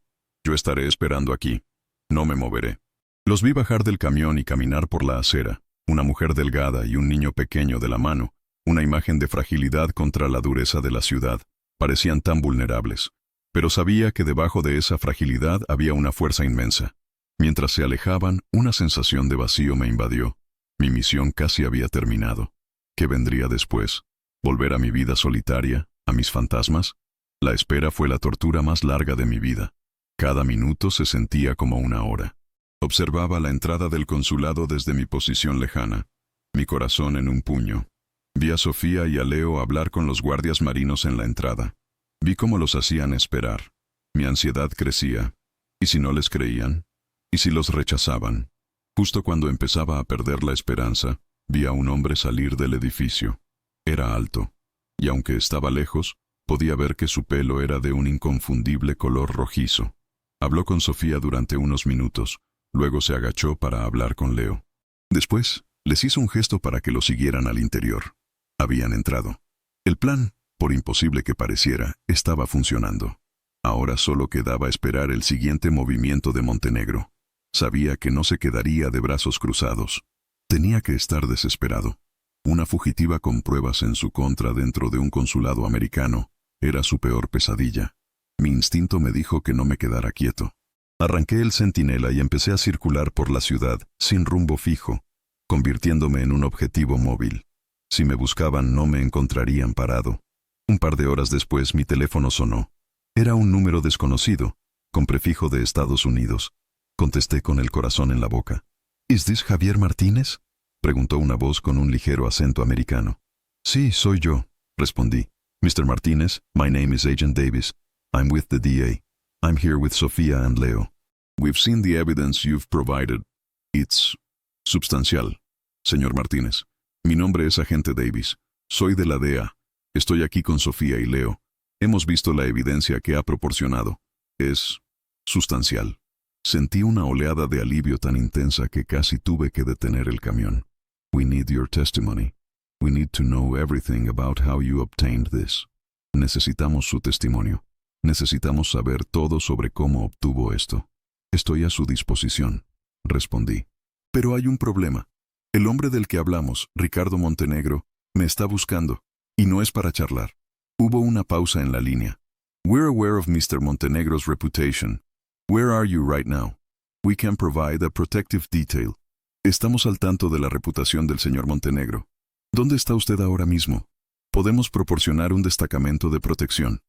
Yo estaré esperando aquí. No me moveré. Los vi bajar del camión y caminar por la acera, una mujer delgada y un niño pequeño de la mano, una imagen de fragilidad contra la dureza de la ciudad. Parecían tan vulnerables, pero sabía que debajo de esa fragilidad había una fuerza inmensa. Mientras se alejaban, una sensación de vacío me invadió. Mi misión casi había terminado. ¿Qué vendría después? ¿Volver a mi vida solitaria, a mis fantasmas? La espera fue la tortura más larga de mi vida. Cada minuto se sentía como una hora. Observaba la entrada del consulado desde mi posición lejana, mi corazón en un puño. Vi a Sofía y a Leo hablar con los guardias marinos en la entrada. Vi cómo los hacían esperar. Mi ansiedad crecía. ¿Y si no les creían? ¿Y si los rechazaban? Justo cuando empezaba a perder la esperanza, vi a un hombre salir del edificio. Era alto, y aunque estaba lejos, podía ver que su pelo era de un inconfundible color rojizo. Habló con Sofía durante unos minutos, luego se agachó para hablar con Leo. Después, les hizo un gesto para que lo siguieran al interior. Habían entrado. El plan, por imposible que pareciera, estaba funcionando. Ahora solo quedaba esperar el siguiente movimiento de Montenegro. Sabía que no se quedaría de brazos cruzados. Tenía que estar desesperado. Una fugitiva con pruebas en su contra dentro de un consulado americano era su peor pesadilla. Mi instinto me dijo que no me quedara quieto. Arranqué el centinela y empecé a circular por la ciudad, sin rumbo fijo, convirtiéndome en un objetivo móvil. Si me buscaban no me encontrarían parado. Un par de horas después mi teléfono sonó. Era un número desconocido, con prefijo de Estados Unidos. Contesté con el corazón en la boca. ¿Is this Javier Martínez?, preguntó una voz con un ligero acento americano. Sí, soy yo, respondí. Mr. Martínez, my name is Agent Davis. I'm with the DA. I'm here with Sofía and Leo. We've seen the evidence you've provided. It's substancial, señor Martínez. Mi nombre es Agente Davis. Soy de la DEA. Estoy aquí con Sofía y Leo. Hemos visto la evidencia que ha proporcionado. Es sustancial. Sentí una oleada de alivio tan intensa que casi tuve que detener el camión. We need your testimony. We need to know everything about how you obtained this. Necesitamos su testimonio. Necesitamos saber todo sobre cómo obtuvo esto. Estoy a su disposición, respondí. Pero hay un problema. El hombre del que hablamos, Ricardo Montenegro, me está buscando, y no es para charlar. Hubo una pausa en la línea. We're aware of Mr. Montenegro's reputation. Where are you right now? We can provide a protective detail. Estamos al tanto de la reputación del señor Montenegro. ¿Dónde está usted ahora mismo? Podemos proporcionar un destacamento de protección.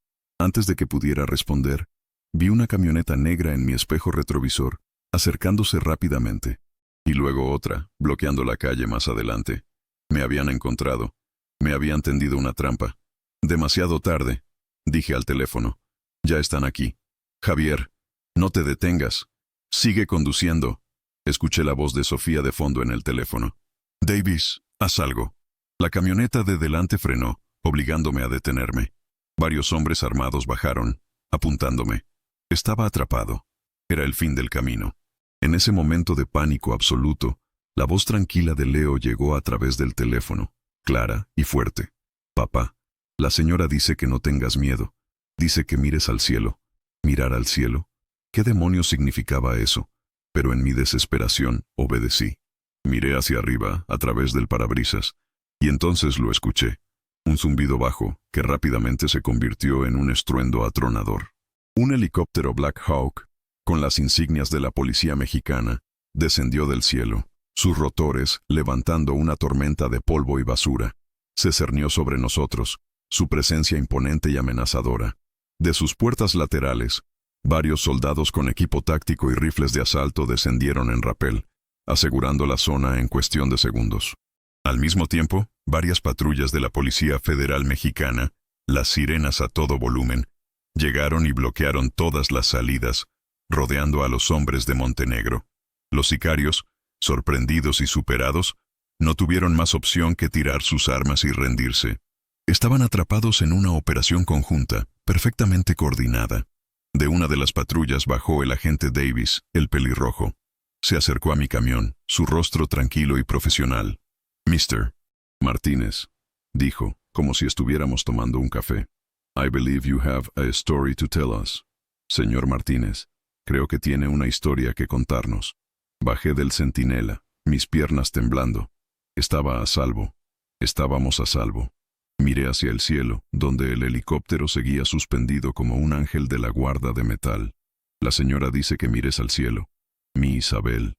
Antes de que pudiera responder, vi una camioneta negra en mi espejo retrovisor, acercándose rápidamente. Y luego otra, bloqueando la calle más adelante. Me habían encontrado. Me habían tendido una trampa. Demasiado tarde, dije al teléfono. Ya están aquí. Javier, no te detengas. Sigue conduciendo. Escuché la voz de Sofía de fondo en el teléfono. Davis, haz algo. La camioneta de delante frenó, obligándome a detenerme. Varios hombres armados bajaron, apuntándome. Estaba atrapado. Era el fin del camino. En ese momento de pánico absoluto, la voz tranquila de Leo llegó a través del teléfono, clara y fuerte. Papá, la señora dice que no tengas miedo. Dice que mires al cielo. ¿Mirar al cielo? ¿Qué demonios significaba eso? Pero en mi desesperación, obedecí. Miré hacia arriba, a través del parabrisas, y entonces lo escuché. Un zumbido bajo, que rápidamente se convirtió en un estruendo atronador. Un helicóptero Black Hawk, con las insignias de la policía mexicana, descendió del cielo. Sus rotores, levantando una tormenta de polvo y basura, se cernió sobre nosotros, su presencia imponente y amenazadora. De sus puertas laterales, varios soldados con equipo táctico y rifles de asalto descendieron en rapel, asegurando la zona en cuestión de segundos. Al mismo tiempo, varias patrullas de la Policía Federal Mexicana, las sirenas a todo volumen, llegaron y bloquearon todas las salidas, rodeando a los hombres de Montenegro. Los sicarios, sorprendidos y superados, no tuvieron más opción que tirar sus armas y rendirse. Estaban atrapados en una operación conjunta, perfectamente coordinada. De una de las patrullas bajó el agente Davis, el pelirrojo. Se acercó a mi camión, su rostro tranquilo y profesional. Mr. Martínez, dijo, como si estuviéramos tomando un café. I believe you have a story to tell us. Señor Martínez, creo que tiene una historia que contarnos. Bajé del centinela, mis piernas temblando. Estaba a salvo. Estábamos a salvo. Miré hacia el cielo, donde el helicóptero seguía suspendido como un ángel de la guarda de metal. La señora dice que mires al cielo. Mi Isabel,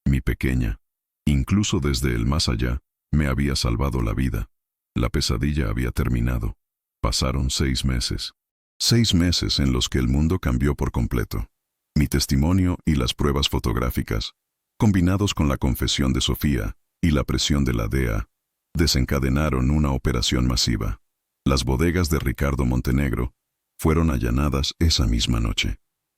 mi pequeña, incluso desde el más allá, me había salvado la vida. La pesadilla había terminado. Pasaron 6 meses. 6 meses en los que el mundo cambió por completo. Mi testimonio y las pruebas fotográficas, combinados con la confesión de Sofía y la presión de la DEA, desencadenaron una operación masiva. Las bodegas de Ricardo Montenegro fueron allanadas esa misma noche.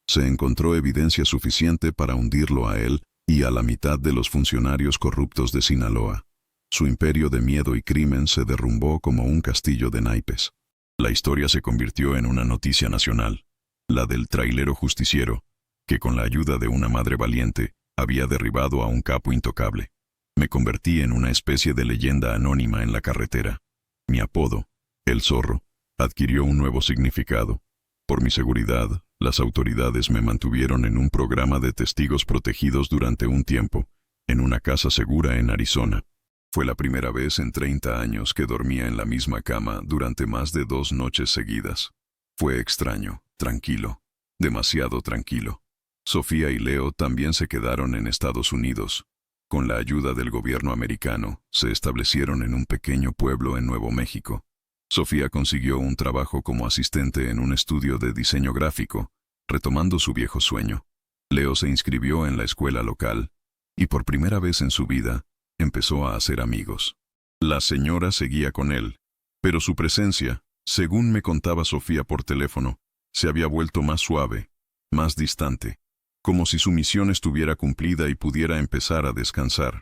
Se encontró evidencia suficiente para hundirlo a él y a la mitad de los funcionarios corruptos de Sinaloa. Su imperio de miedo y crimen se derrumbó como un castillo de naipes. La historia se convirtió en una noticia nacional, la del trailero justiciero, que con la ayuda de una madre valiente, había derribado a un capo intocable. Me convertí en una especie de leyenda anónima en la carretera. Mi apodo, El Zorro, adquirió un nuevo significado. Por mi seguridad, las autoridades me mantuvieron en un programa de testigos protegidos durante un tiempo, en una casa segura en Arizona. Fue la primera vez en 30 años que dormía en la misma cama durante más de 2 noches seguidas. Fue extraño, tranquilo, demasiado tranquilo. Sofía y Leo también se quedaron en Estados Unidos. Con la ayuda del gobierno americano, se establecieron en un pequeño pueblo en Nuevo México. Sofía consiguió un trabajo como asistente en un estudio de diseño gráfico, retomando su viejo sueño. Leo se inscribió en la escuela local, y por primera vez en su vida, empezó a hacer amigos. La señora seguía con él, pero su presencia, según me contaba Sofía por teléfono, se había vuelto más suave, más distante, como si su misión estuviera cumplida y pudiera empezar a descansar.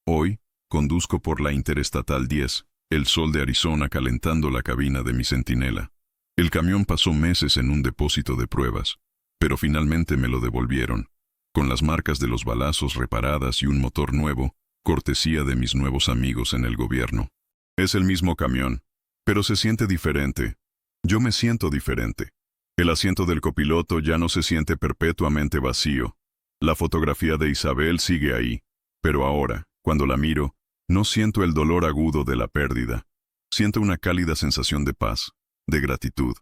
Hoy, conduzco por la Interestatal 10, el sol de Arizona calentando la cabina de mi centinela. El camión pasó meses en un depósito de pruebas, pero finalmente me lo devolvieron, con las marcas de los balazos reparadas y un motor nuevo, cortesía de mis nuevos amigos en el gobierno. Es el mismo camión, pero se siente diferente. Yo me siento diferente. El asiento del copiloto ya no se siente perpetuamente vacío. La fotografía de Isabel sigue ahí, pero ahora, cuando la miro, no siento el dolor agudo de la pérdida. Siento una cálida sensación de paz, de gratitud.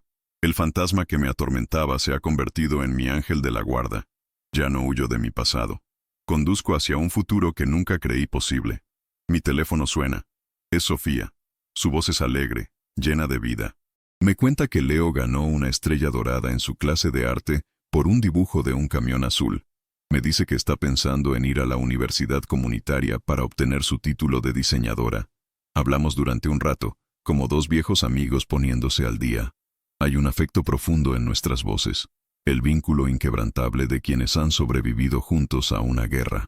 El fantasma que me atormentaba se ha convertido en mi ángel de la guarda. Ya no huyo de mi pasado. Conduzco hacia un futuro que nunca creí posible. Mi teléfono suena. Es Sofía. Su voz es alegre, llena de vida. Me cuenta que Leo ganó una estrella dorada en su clase de arte por un dibujo de un camión azul. Me dice que está pensando en ir a la universidad comunitaria para obtener su título de diseñadora. Hablamos durante un rato, como dos viejos amigos poniéndose al día. Hay un afecto profundo en nuestras voces, el vínculo inquebrantable de quienes han sobrevivido juntos a una guerra.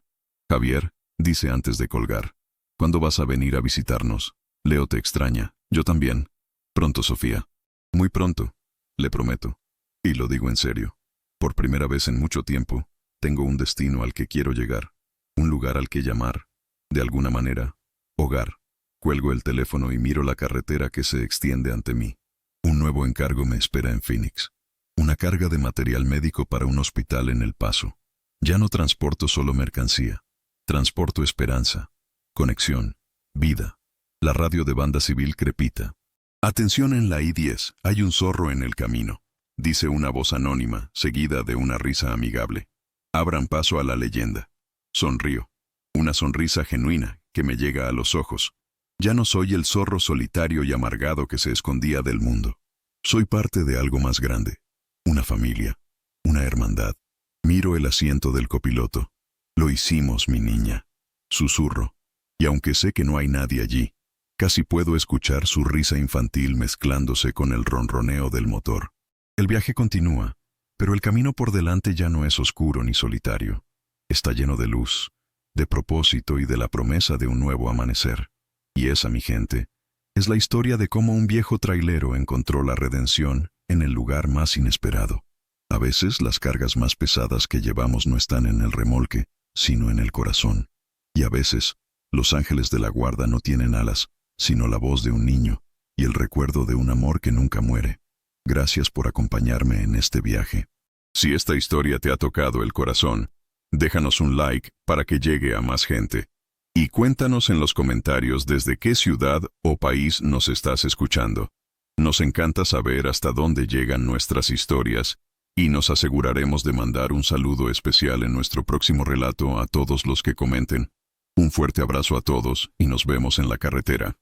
Javier, dice antes de colgar, ¿cuándo vas a venir a visitarnos? Leo te extraña, yo también. Pronto, Sofía. Muy pronto, le prometo. Y lo digo en serio. Por primera vez en mucho tiempo, tengo un destino al que quiero llegar, un lugar al que llamar, de alguna manera, hogar. Cuelgo el teléfono y miro la carretera que se extiende ante mí. Un nuevo encargo me espera en Phoenix. Una carga de material médico para un hospital en El Paso. Ya no transporto solo mercancía. Transporto esperanza, conexión, vida. La radio de Banda Civil crepita. Atención, en la I-10, hay un zorro en el camino, dice una voz anónima, seguida de una risa amigable. Abran paso a la leyenda. Sonrío. Una sonrisa genuina que me llega a los ojos. Ya no soy el zorro solitario y amargado que se escondía del mundo. Soy parte de algo más grande. Una familia. Una hermandad. Miro el asiento del copiloto. Lo hicimos, mi niña. Susurro. Y aunque sé que no hay nadie allí, casi puedo escuchar su risa infantil mezclándose con el ronroneo del motor. El viaje continúa, pero el camino por delante ya no es oscuro ni solitario. Está lleno de luz, de propósito y de la promesa de un nuevo amanecer. Y esa, mi gente, es la historia de cómo un viejo trailero encontró la redención en el lugar más inesperado. A veces las cargas más pesadas que llevamos no están en el remolque, sino en el corazón. Y a veces, los ángeles de la guarda no tienen alas, sino la voz de un niño y el recuerdo de un amor que nunca muere. Gracias por acompañarme en este viaje. Si esta historia te ha tocado el corazón, déjanos un like para que llegue a más gente. Y cuéntanos en los comentarios desde qué ciudad o país nos estás escuchando. Nos encanta saber hasta dónde llegan nuestras historias y nos aseguraremos de mandar un saludo especial en nuestro próximo relato a todos los que comenten. Un fuerte abrazo a todos y nos vemos en la carretera.